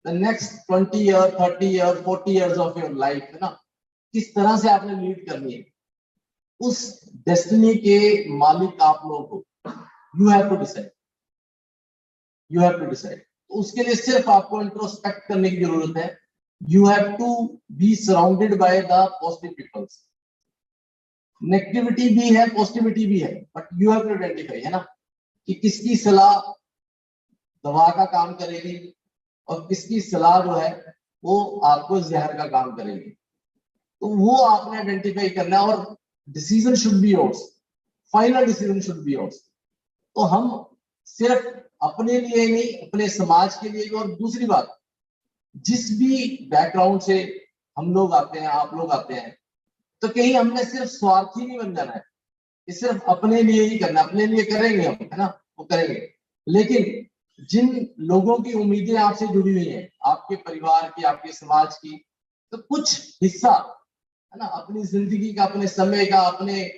the next 20 year 30 year 40 years of your life, है ना, किस तरह से आपने लीड करनी है, उस डेस्टिनी के मालिक आप लोग हो। You have to decide, you have to decide. उसके लिए सिर्फ आपको इंट्रोस्पेक्ट करने की जरूरत है। You have to be surrounded by the positive peoples. Negativity भी है, पॉजिटिविटी भी है, but you have to identify, है ना, कि किसकी सलाह दवा का काम करेगी और किसकी सलाह जो है वो आपको जहर का काम करेगी। तो वो आपने आइडेंटिफाई करना है, और decision should be yours, final decision should be yours. तो हम सिर्फ अपने लिए नहीं, अपने समाज के लिए भी। और दूसरी बात, जिस भी बैकग्राउंड से हम लोग आते हैं, आप लोग आते हैं, तो कहीं हमने सिर्फ स्वार्थी नहीं बन जाना है कि सिर्फ अपने लिए ही करना। अपने लिए करेंगे हम, है ना, वो करेंगे, लेकिन जिन लोगों की उम्मीदें आपसे जुड़ी हुई हैं, आपके परिवार की, आपके समाज की, तो कुछ हिस्सा, है ना, अपनी जिंदगी का, अपने समय का, अपने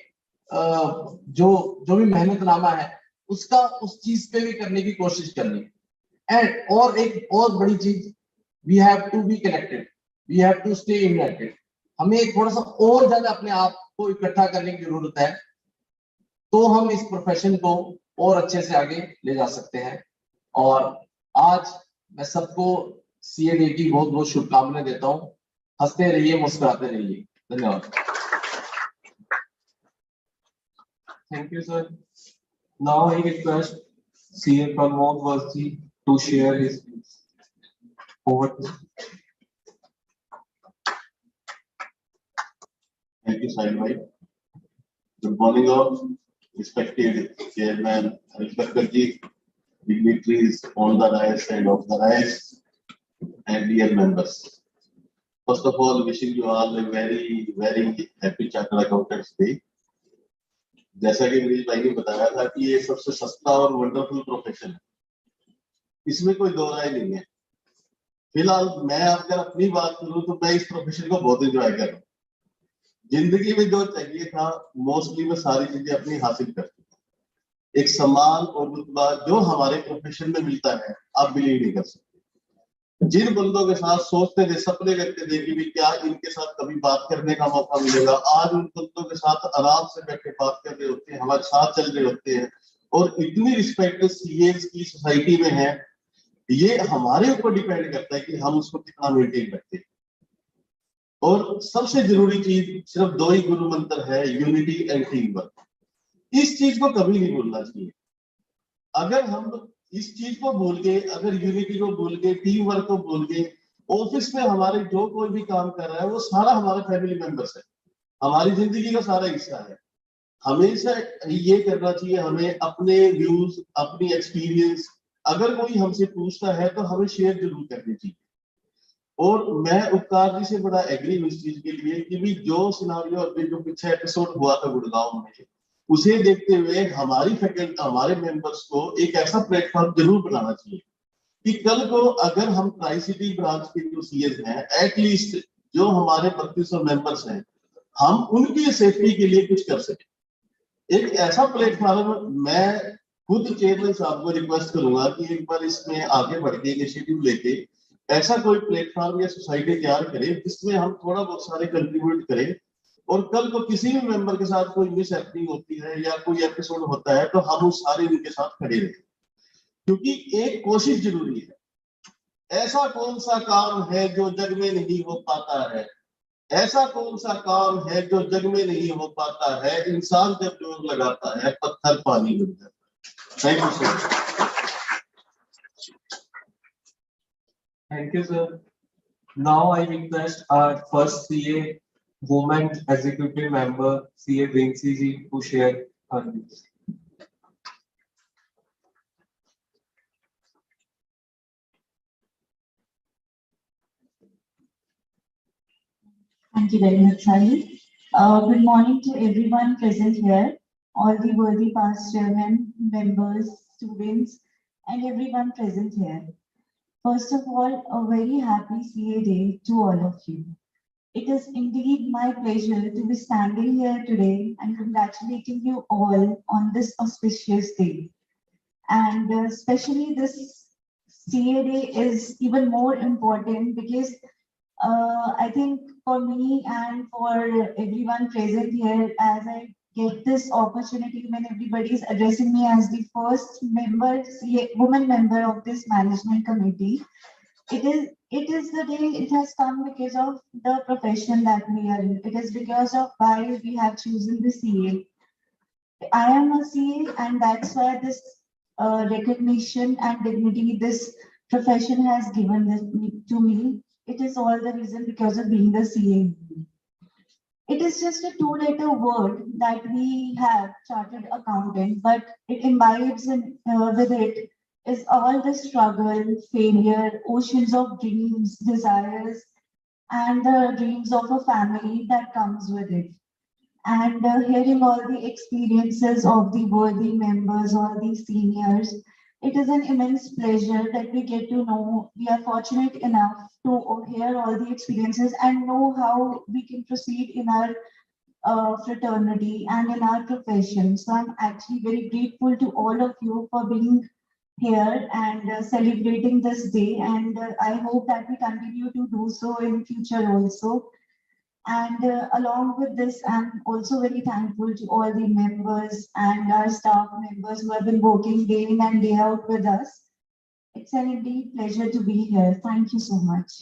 जो भी मेहनतनामा है उसका, उस चीज पे भी करने की कोशिश करनी। एंड और एक और बड़ी चीज, we have to be connected, we have to stay united. हमें थोड़ा सा और ज्यादा अपने आप को इकट्ठा करने की जरूरत है, तो हम इस प्रोफेशन को और अच्छे से आगे ले जा सकते हैं। और आज मैं सबको सीए डे की बहुत बहुत शुभकामनाएं देता हूँ। हंसते रहिए, मुस्कुराते रहिए। धन्यवाद। Thank you, sir. Now I request CA Pramod Varsi to share his views. Over to you. Thank you, Sahil bhai. Good morning, all. Respected Chairman, Inspector ji, dignitaries on the dais and off the dais, and dear members. First of all, wishing you all a very, very happy Chartered Accountants Day. जैसा कि मनीष भाई ने बताया था कि ये सबसे सस्ता और वंडरफुल प्रोफेशन है, इसमें कोई दो राय नहीं है। फिलहाल मैं अगर अपनी बात करूं तो मैं इस प्रोफेशन को बहुत एंजॉय कर रहा हूँ। जिंदगी में जो चाहिए था मोस्टली मैं सारी चीजें अपनी हासिल कर चुका हूं। एक सम्मान और रुतबा जो हमारे प्रोफेशन में मिलता है, आप बिलीव नहीं कर सकते। जिन बंदों के साथ सोचते थे, सपने करते थे कि भी क्या इनके साथ कभी बात करने का मौका मिलेगा, आज उन बंदों के साथ आराम से बैठे बात कर रहे होते हैं, हमारे साथ चल रहे होते हैं, और इतनी रिस्पेक्ट सीएस की सोसाइटी में है। ये हमारे ऊपर डिपेंड करता है कि हम उसको कितना मेंटेन करते हैं। और सबसे जरूरी चीज सिर्फ दो ही गुरु मंत्र है, यूनिटी एंड टीम वर्क। इस चीज को कभी नहीं भूलना चाहिए। अगर हम इस चीज को भूल गए, अगर यूनिटी को भूल गए, टीम वर्क को भूल गए, ऑफिस में हमारे जो कोई भी काम कर रहा है वो सारा हमारा फैमिली मेंबर्स है, हमारी जिंदगी का सारा हिस्सा है। हमेशा ये करना चाहिए, हमें अपने व्यूज, अपनी एक्सपीरियंस अगर कोई हमसे पूछता है तो हमें शेयर जरूर करनी चाहिए। और मैं उपकार जी से बड़ा एग्री हूँ इस चीज के लिए कि भी जो सिनारियो अभी जो पीछे एपिसोड हुआ था गुड़गांव में, उसे देखते हुए हमारी फैकल्टी, हमारे मेंबर्स को एक ऐसा प्लेटफॉर्म जरूर बनाना चाहिए कि कल को अगर हम ट्राई सिटी ब्रांच के जो सीएस हैं, एटलीस्ट जो हमारे 3200 मेंबर्स हैं, हम उनकी सेफ्टी के लिए कुछ कर सके। एक ऐसा प्लेटफॉर्म मैं खुद चेयरमैन साहब को रिक्वेस्ट करूंगा कि एक बार इसमें आगे बढ़ के इनिशिएटिव लेके ऐसा कोई प्लेटफॉर्म या सोसाइटी तैयार करें जिसमें हम थोड़ा बहुत सारे कंट्रीब्यूट करें, और कल को किसी भी मेंबर के साथ कोई मिस हैपनिंग होती है या कोई एपिसोड होता है तो हम उस सारे उनके साथ खड़े रहें। क्योंकि एक कोशिश जरूरी है। ऐसा कौन सा काम है जो जग में नहीं हो पाता है, ऐसा कौन सा काम है जो जग में नहीं हो पाता है, इंसान जब जोर लगाता है पत्थर पानी बन जाता है। Thank you sir. Thank you, sir. Now I request our first CA woman executive member, CA Vinci ji, to share her views. Thank you very much, Sahil. Good morning to everyone present here, all the worthy past chairmen, members, students, and everyone present here. First of all, a very happy CA Day to all of you. It is indeed my pleasure to be standing here today and congratulating you all on this auspicious day. And especially this CA Day is even more important because I think for me and for everyone present here, as I get this opportunity when everybody is addressing me as the first member, woman member of this management committee, it is the day it has come because of the profession that we are in. It is because of why we have chosen the CA. I am a CA, and that's why this recognition and dignity this profession has given to me. It is all the reason because of being the CA. It is just a two-letter word that we have, chartered accountant, but it imbibes with it is all the struggle, failure, oceans of dreams, desires, and the dreams of a family that comes with it. And hearing all the experiences of the worthy members or the seniors, it is an immense pleasure that we get to know. We are fortunate enough to hear all the experiences and know how we can proceed in our fraternity and in our profession. So I'm actually very grateful to all of you for being here and celebrating this day. And I hope that we continue to do so in future also. And along with this, I'm also very thankful to all the members and our staff members who have been working day in and day out with us. It's an indeed pleasure to be here. Thank you so much.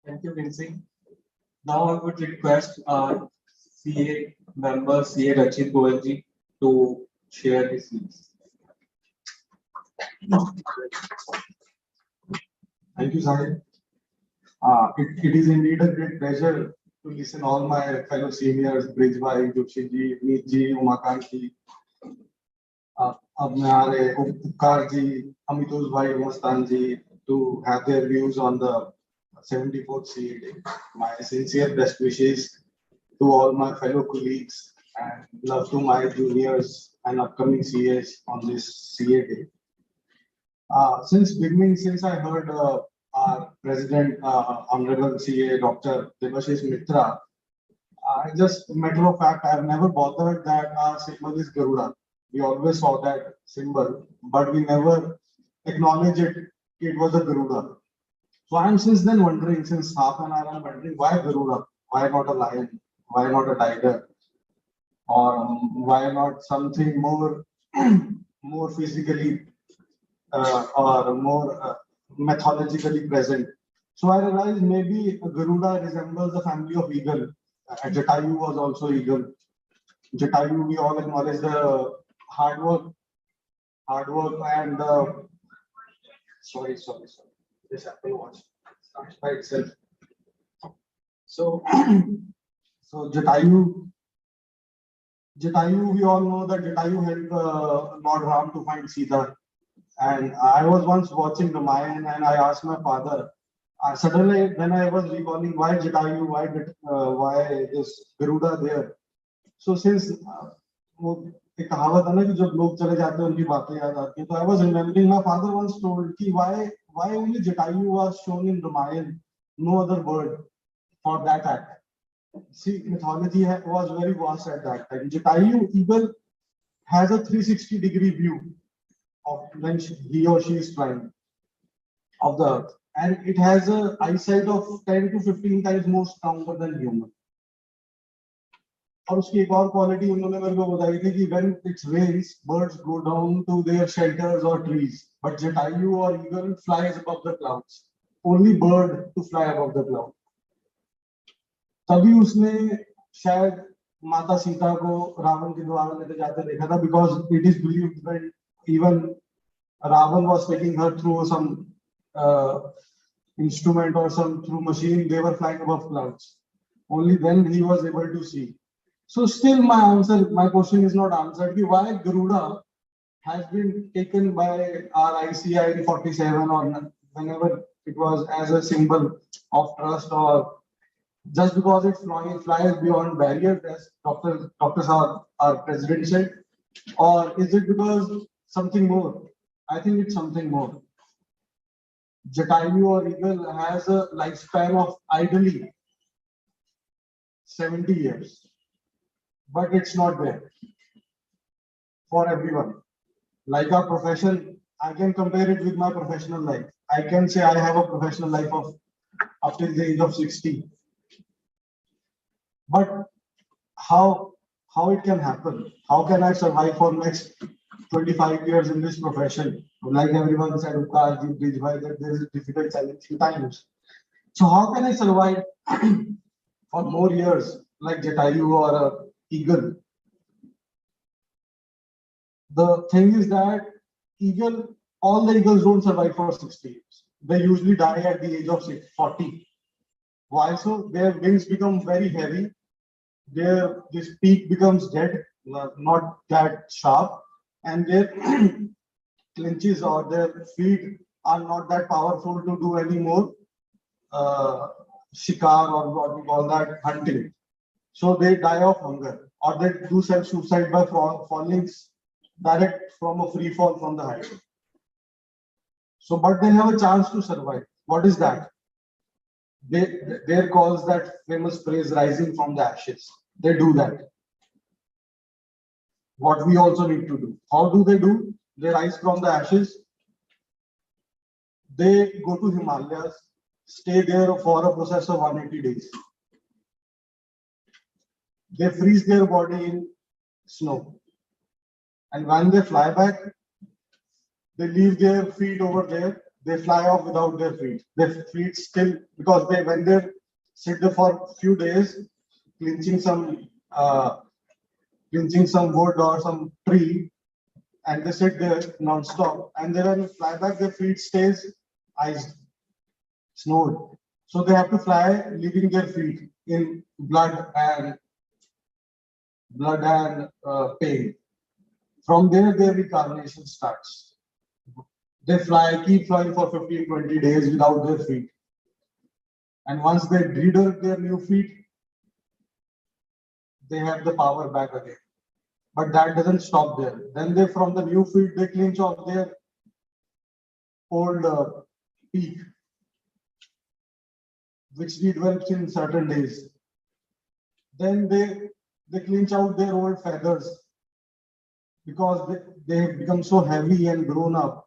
Thank you, Vincy. Now I would request our CA member, CA Rachit Goelji, to share his views. Thank you, Sahib. It is indeed a great pleasure to listen all my fellow seniors, Brijbhai, Joshi ji, Meet ji, Umakant ji, Upkar ji, Amitosh Bhai, Umastan ji, to have their views on the 74th CA Day. My sincere best wishes to all my fellow colleagues and love to my juniors and upcoming CAs on this CA Day. Since I heard our President, Honorable CA, Dr. Debashish Mitra, I just, matter of fact, I have never bothered that our symbol is Garuda. We always saw that symbol, but we never acknowledged it was a Garuda. So I'm since then wondering, since half an hour, I'm wondering why Garuda? Why not a lion? Why not a tiger? Or why not something more, more physically or more mythologically present? So I realized maybe Garuda resembles the family of eagle. Jatayu was also eagle. Jatayu, we all acknowledge the hard work and sorry. This Apple Watch starts by itself. So, so Jatayu, we all know that Jatayu helped Lord Ram to find Sita. And I was once watching Ramayana and I asked my father, suddenly when I was recalling why Jatayu, why this Garuda there. So since एक कहावत है ना कि जब लोग चले जाते हैं उनकी बातें याद आती हैं, तो I was remembering my father once told कि why only Jatayu was shown in Ramayana, no other bird for that act. See, mythology was very vast at that time. Jatayu eagle has a 360-degree view of when he or she is flying of the earth, and it has a eyesight of 10 to 15 times more stronger than human. और उसकी एक और quality उन्होंने मेरे को बताई थी कि when it rains, birds go down to their shelters or trees, but Jatayu or eagle flies above the clouds. Only bird to fly above the cloud. तभी उसने शायद माता सीता को रावण के द्वारा लेते जाते देखा था, because it is believed that even Ravan was taking her through some instrument or some through machine, they were flying above clouds. Only then he was able to see. So still my question is not answered. Why Garuda has been taken by our ICI in 47 or whenever it was as a symbol of trust, or just because it flies beyond barriers, as Dr. Saad, our president, said, or is it because something more? I think it's something more. Jatayu or eagle has a lifespan of ideally 70 years, but it's not there for everyone. Like our profession, I can compare it with my professional life. I can say I have a professional life of up till the age of 60. But how it can happen? How can I survive for next 25 years in this profession? Like everyone said, Ukash, Brijbhai, that there is difficult challenging times. So how can I survive for more years like Jatayu or a eagle? The thing is that all the eagles don't survive for 60 years. They usually die at the age of 40. Why so? Their wings become very heavy. This peak becomes dead, not that sharp, and their clinches or their feet are not that powerful to do any more shikar or what we call that hunting. So they die of hunger, or they do self-suicide by falling direct from a free fall from the height. So, but they have a chance to survive. What is that? Their calls that famous phrase rising from the ashes. They do that. What we also need to do. How do they do? They rise from the ashes. They go to Himalayas, stay there for a process of 180 days. They freeze their body in snow. And when they fly back, they leave their feet over there. They fly off without their feet. Their feet still, because when they sit there for a few days, clinching some wood or some tree, and they sit there non-stop. And then when they fly back, their feet stays iced, snowed. So they have to fly, leaving their feet in blood and pain. From there, their reincarnation starts. They keep flying for 15-20 days without their feet. And once they redevelop their new feet, they have the power back again. But that doesn't stop there. Then from the new feet, they clinch off their old peak, which redevelops in certain days. Then they clinch out their old feathers because they have become so heavy and grown up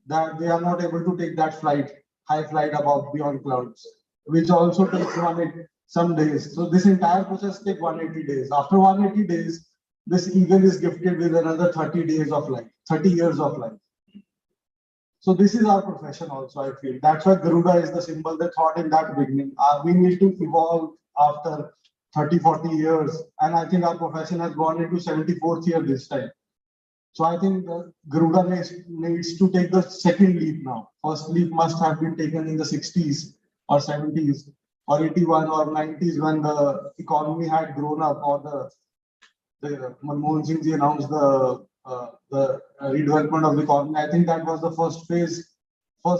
that they are not able to take that high flight above beyond clouds, which also takes some days. So this entire process takes 180 days. After 180 days, this eagle is gifted with another 30 days of life, 30 years of life. So this is our profession also, I feel. That's why Garuda is the symbol they thought in that beginning. We need to evolve after 30, 40 years. And I think our profession has gone into 74th year this time. So I think Garuda needs to take the second leap now. First leap must have been taken in the 60s or 70s or 81 or 90s when the economy had grown up, or the Manmohan Singh ji announced the redevelopment of the economy. I think that was the first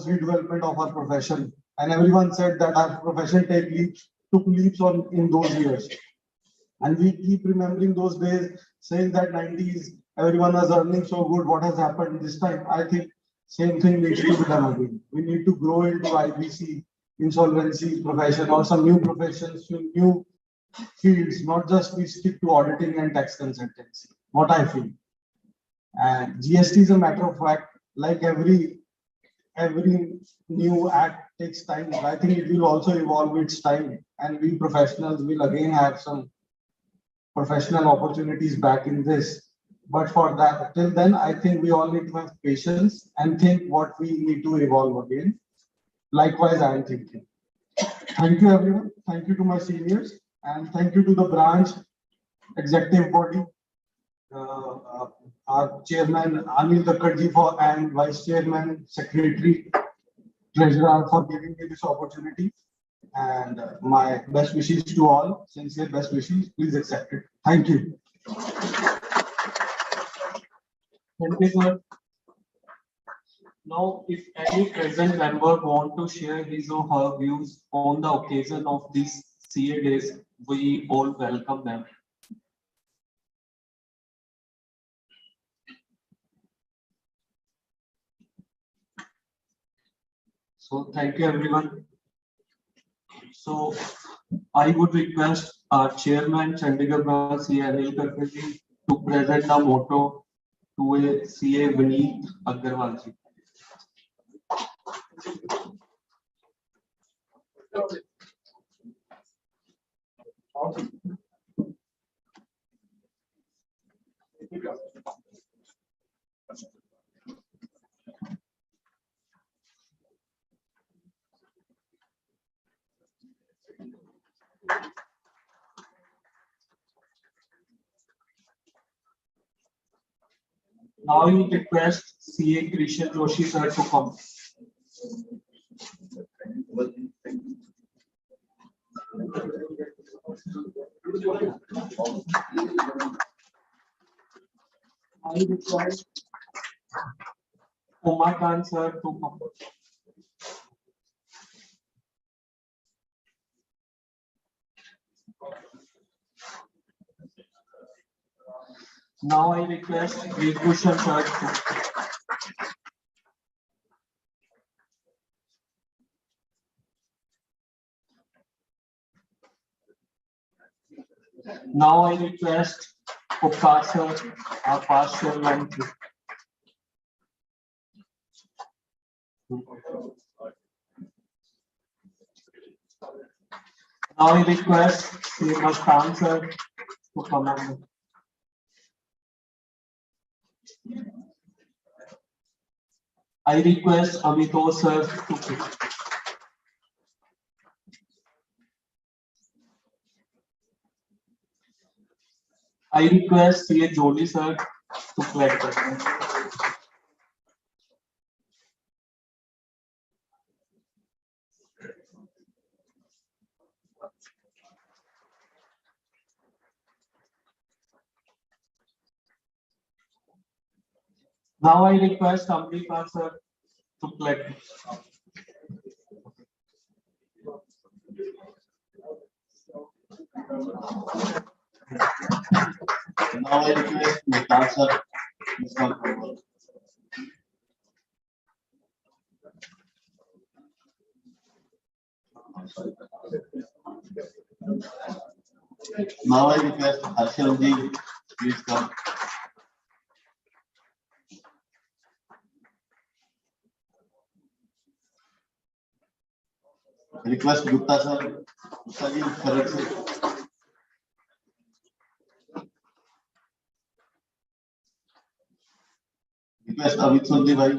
redevelopment of our profession. And everyone said that our profession took leaps in those years. And we keep remembering those days, saying that 90s, everyone was earning so good. What has happened this time? I think same thing needs to be done again. We need to grow into IBC, insolvency profession, or some new professions, new fields, not just we stick to auditing and tax consultancy. What I feel. And GST is a matter of fact, like every new act takes time. I think it will also evolve its time, and we professionals will again have some professional opportunities back in this. But for that, till then, I think we all need to have patience and think what we need to evolve again. Likewise, I am thinking. Thank you, everyone. Thank you to my seniors, and thank you to the branch executive body, our chairman Anil Takkarji and vice chairman, secretary, treasurer for giving me this opportunity. And my best wishes to all, sincere best wishes. Please accept it. Thank you. Thank you, sir. Now, if any present member want to share his or her views on the occasion of these CA days, we all welcome them. So thank you everyone. So I would request our chairman Chandigarh Branch CA Anil Karkare to present the motto to a CA Vineet Agarwal ji. Now I will request CA Krishan Joshi sir to come. I request Umakant sir to come. Now I request Bhushan sir to. Now I request Upkar sir, our past chairman. Now I request Mastan sir to come on. I request Amito sir to come. I request CA Joli sir to collect the. Now I request Amrita sir to collect. Now I request Vikas sir, please come forward. Now I request Harshal ji, please come. Request Gupta sir, Gupta ji, correct sir. Request Amit Sodhi bhai.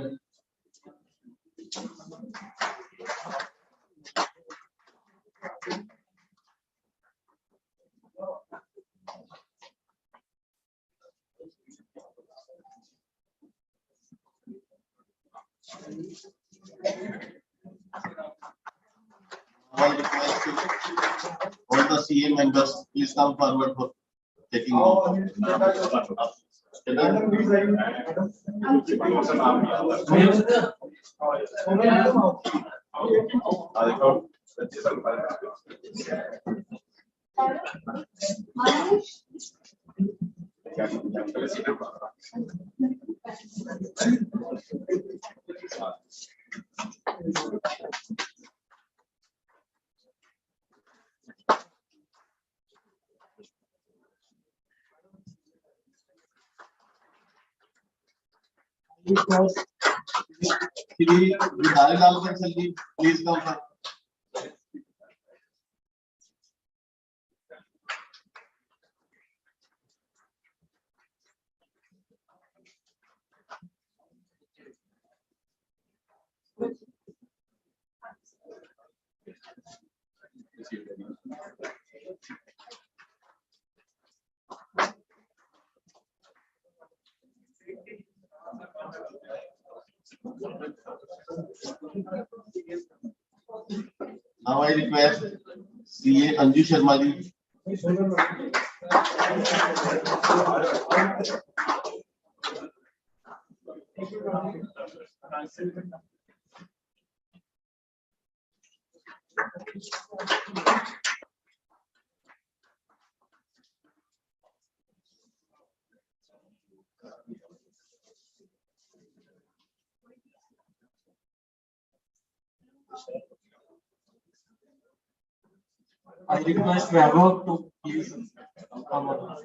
I request all the CA members, please come forward for taking oath. Request Shri Vidhalal Bansal ji, please come forward. Now I request CA Anju Sharma ji. I request Vaibhav to please come on.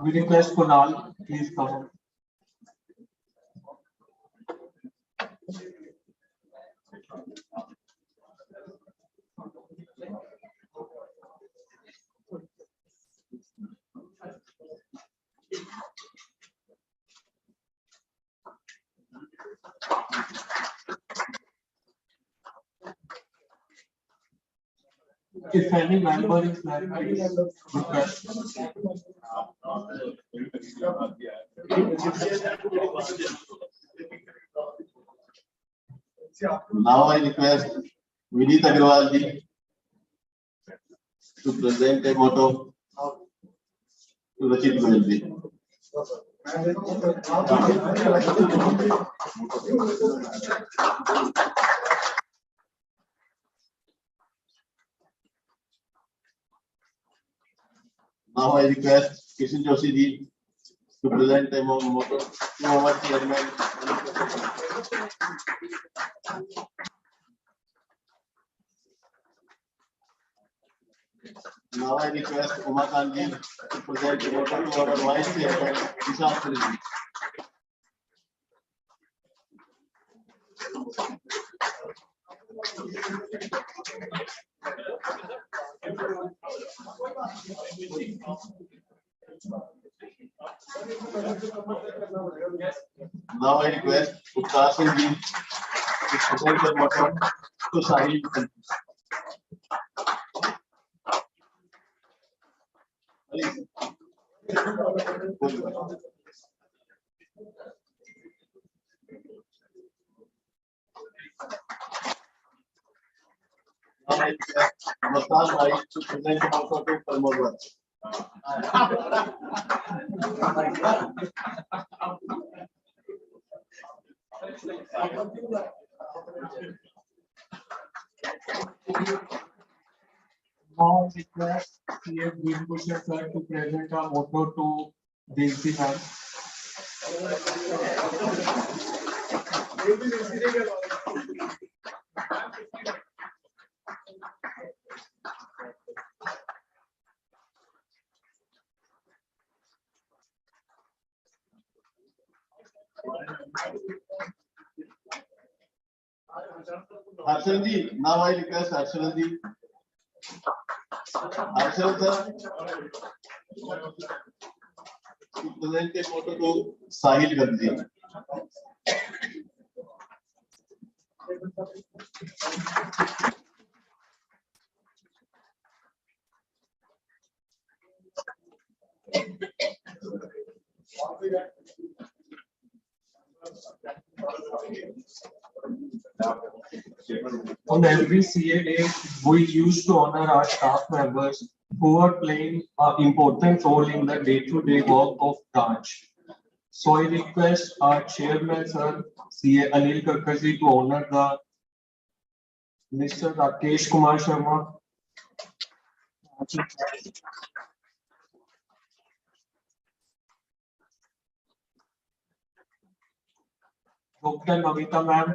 We request Kunal, please come on. If any member is there, please request. Now I request Vineet Agarwal ji to present a motto to Rachit Goyal ji. Now I request Kishan Joshi ji to present a motto to our chairman. Now I request Umakant ji to present a motto to our vice chairman, Vishal Suri ji. Now I request Uttar Singh ji to present the motto to Sahil. Now I request Mustafa Bhai to present the motto to Pramod Bhatt. Now request CF Bhushan sir to present a motto to Desi ma'am. Harshal ji, now I request Harshal ji. Harshal sir to present a motto to Sahil Gandhi. On every CA day, we used to honor our staff members who are playing an important role in the day-to-day work of branch. So I request our chairman, sir, CA Anil Kakkarji, to honor the Mr. Rakesh Kumar Sharma. Dr. Navita ma'am.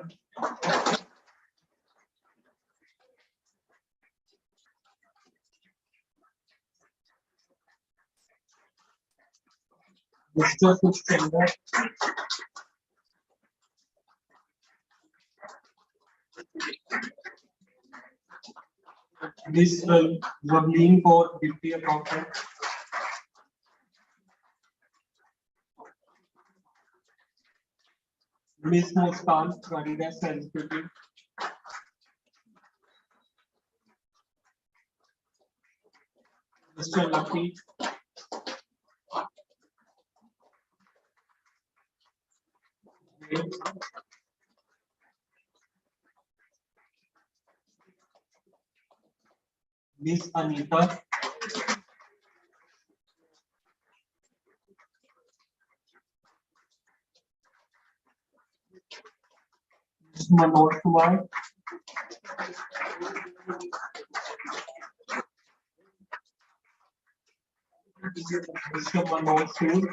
Mr. Pushpender. Miss Rablin for Deputy Accountant. Miss Muskan, Caritas Executive. Mr. Lucky. Miss Anita. Mr. Manoj Kumar. Mr. Manoj Sood.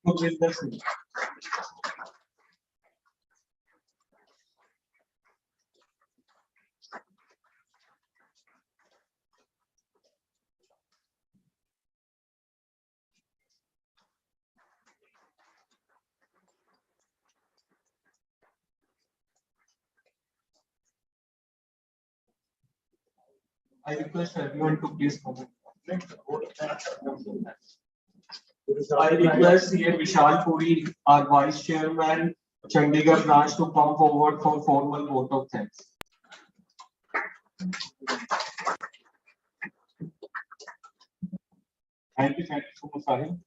Gurvinder Singh. I request everyone to please comment. I request CA Vishal Puri, our Vice Chairman, Chandigarh branch, to come forward for formal vote of thanks. Thank you so much, Sahil.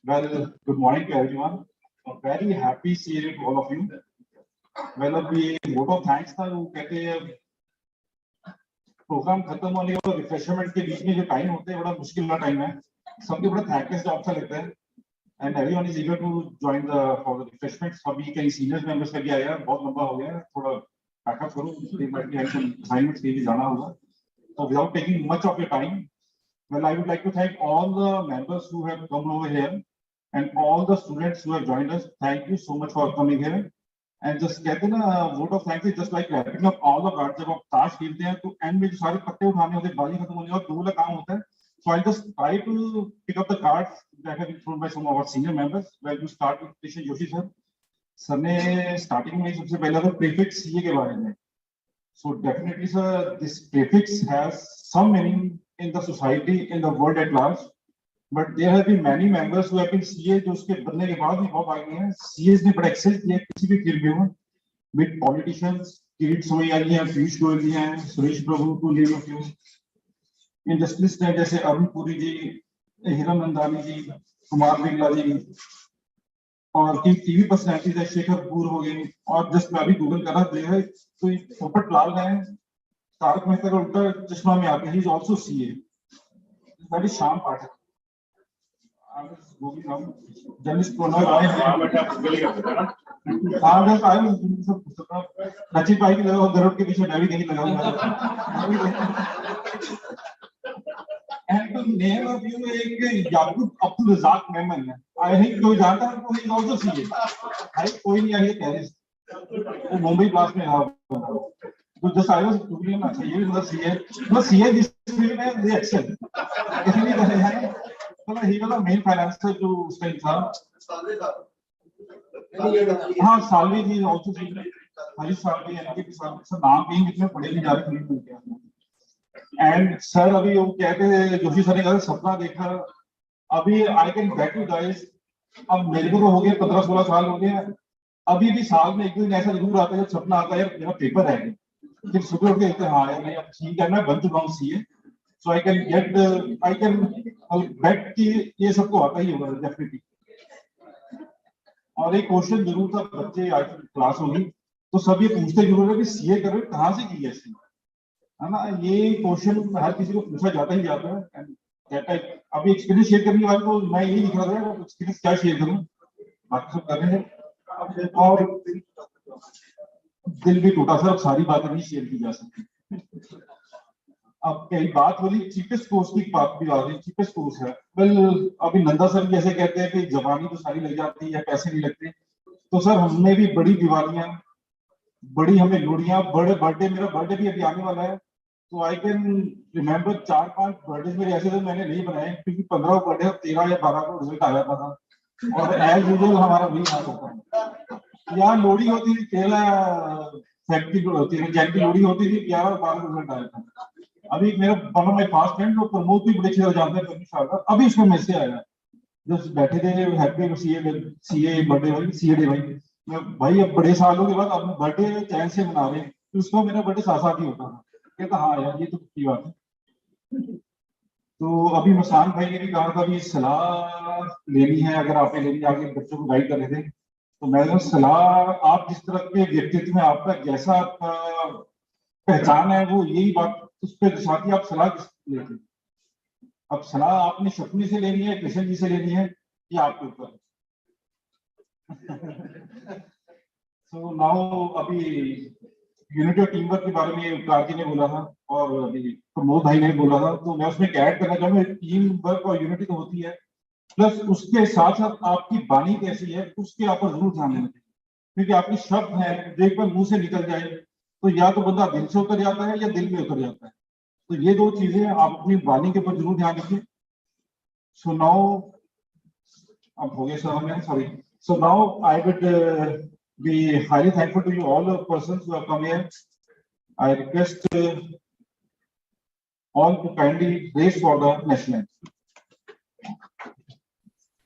Well, good morning to everyone. I'm very happy seeing all of you. Well, अभी vote of thanks था, वो कहते हैं programme खत्म होने और refreshment के बीच में जो टाइम होता है बड़ा मुश्किल वाला टाइम है, सबके बड़ा थैंकलेस जॉब सा लगता है, and everyone is eager to join the for the refreshment. सभी कई सीनियर मेंबर्स का भी आया, बहुत लंबा हो गया है, थोड़ा पैकअप करो, असाइनमेंट्स के लिए जाना होगा. So without taking much of your time, well, I would like to thank all the members who have come over here and all the students who have joined us. Thank you so much for coming here. And just कहते हैं ना, vote of thanks is just like wrapping up all the cards. जब आप ताश खेलते हैं तो and में जो सारे पत्ते उठाने होते हैं, बाजी खत्म होने और दो वाला काम होता है. So I'll just try to pick up the cards that have been thrown by some of our senior members. Well, you start with Krishan Joshi sir. Sir ने स्टार्टिंग में सबसे पहला तो प्रीफिक्स सीए के बारे में. So definitely sir, this prefix has some meaning in the society, in the world at large. But there have been many members who have been CA जो उसके बनने के बाद भी बहुत आगे हैं. CAs ने बड़ा एक्सेल किया किसी भी फील्ड में हो. With politicians, किरीट सोमयाजी हैं, पीयूष गोयल जी हैं, सुरेश प्रभु, to name a few. Industrialist हैं जैसे अरुण पुरी जी, हिरन नंदानी जी, कुमार बिरला जी, और टीवी पर्सनैलिटीज है, शेखर कपूर हो गए. और जस्ट मैं अभी गूगल कर रहा है तो पोपट लाल है, तारक मेहता का उल्टा चश्मा में आते हैं, he is also CA. That is Shyam Pathak. Journalist Pronoy आए हैं, नचित भाई की लगा हो, गरुड़ के पीछे डैवी नहीं लगा हुआ. And to name a few, एक याकूब अब्दुल रज़ाक मेमन है. I think कोई जानता है, कोई also CA. भाई कोई नहीं है टेररिस्ट. वो मुंबई ब्लास्ट में रहा. तो just I was googling ना, ये भी मतलब CA. मतलब CA जिस फील्ड में they excel. इसलिए कहते हैं, मतलब he was the main financer जो उस टाइम था. हाँ, Salve ji also CA. Harish Salve, NK Salve, सब नाम कहीं कितने पढ़े नहीं जा रहे हैं. एंड सर अभी वो कहते हैं, जोशी सर ने कहा सपना देखा. अभी I can back to guys, अब मेरे को हो गया 15-16 साल हो गए. अभी भी साल में एक दिन ऐसा जरूर आता है जब सपना आता है यार मेरा पेपर है, फिर सुबह उठ के कहते हैं हाँ यार नहीं अब ठीक है, मैं बन चुका हूँ CA. So I can back कि ये सबको आता ही होगा डेफिनेटली. और एक क्वेश्चन जरूर था, बच्चे आज क्लास होगी तो सब ये पूछते जरूर है कि सीए कर रहे कहाँ से की है, है ना. ये क्वेश्चन हर किसी को पूछा जाता ही जाता है. एंड दैट अभी एक्सपीरियंस शेयर करने वाले को मैं यही लिख रहा था, एक्सपीरियंस क्या शेयर करूं, बाकी सब कर रहे हैं। और दिल भी टूटा सर, अब सारी बातें नहीं शेयर की जा सकती। अब कई बात बोली चीपेस्ट कोर्स की बात भी आ रही, चीपेस्ट कोर्स है। वेल अभी नंदा सर जैसे कहते हैं कि जवानी तो सारी लग जाती है, पैसे नहीं लगते। तो सर हमने भी बड़ी दिवालियां, बड़ी हमें लोहड़ियां, बड़े बर्थडे, मेरा बर्थडे भी अभी आने वाला है, तो आई कैन रिमेम्बर 4-5 बर्थडे मेरे ऐसे तो मैंने नहीं बनाए, क्योंकि 15 बर्थडे 13 या 12 को रिजल्ट आ जाता था, और एज यूजुअल हमारा वही हाल होता है। यहाँ लोहड़ी होती थी, 13 फैक्ट्री होती थी, जैन की लोहड़ी होती थी, 11 और 12 को रिजल्ट आया था। अभी मेरा one of my fast friend जो प्रमोद भी बड़े अच्छे तरह जानते हैं, 25 साल का, अभी उसका मैसेज आया जब बैठे थे हैप्पी सीए बर्थडे भाई, सीए डे भाई। मैं भाई अब बड़े सालों के बाद अपना बर्थडे चैन से मना रहे हैं, तो उसको मेरा बर्थडे साथ साथ ही होता था। कहता हाँ यार ये तो की बात है। तो अभी मुस्कान भाई ने भी कहा था भी सलाह लेनी है, अगर आपने लेनी आगे बच्चों को गाइड कर रहे थे, तो मैं सलाह आप जिस तरह के व्यक्तित्व में आपका जैसा आपका पहचान है, वो यही बात उस पर साथ ही आप सलाह किस लेते हैं। अब सलाह आपने शकुनी से लेनी है, कृष्ण जी से लेनी है, ये आपके ऊपर है। सो नाउ अभी यूनिटी ऑफ टीम वर्क के बारे में कार्ति ने बोला था और अभी प्रमोद भाई ने बोला था, तो मैं उसमें ऐड करना चाहूंगा, टीम वर्क और यूनिटी तो होती है, प्लस उसके साथ साथ आपकी वाणी कैसी है उसके आप जरूर ध्यान देना चाहिए, क्योंकि आपके शब्द हैं जो एक बार मुंह से निकल जाए तो या तो बंदा दिल से उतर जाता है या दिल में उतर जाता है। तो ये दो चीजें आप अपनी वाणी के ऊपर जरूर ध्यान रखिए। सो नाउ अब हो गया sir, sorry. So now I would be highly thankful to you all the persons who have come here. I request all to kindly raise for the national anthem.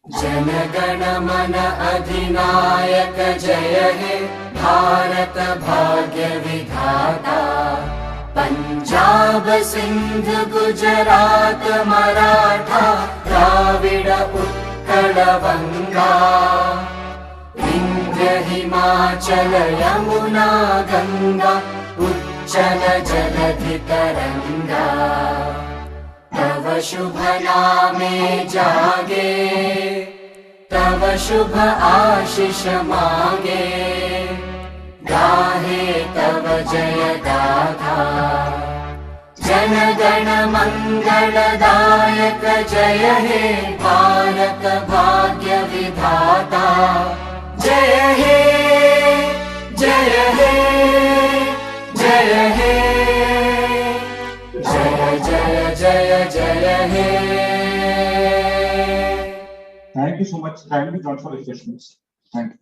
Jana Gana मन अधिनायक जय हे भारत भाग्य विधाता, पंजाब सिंध गुजरात मराठा द्राविड़ उत्कल बंगा, विंध्य हिमाचल यमुना गंगा उच्चल जलधि तरंगा, तव शुभ नामे जागे तव शुभ आशीष मांगे, गाहे तव जय गाथा। जन गण मंगलदायक जय हे भारत भाग्य विधाता, जय हे जय हे जय हे जय जय जय जय हे। Thank you so much. Thank you, John, for refreshments. Thank you.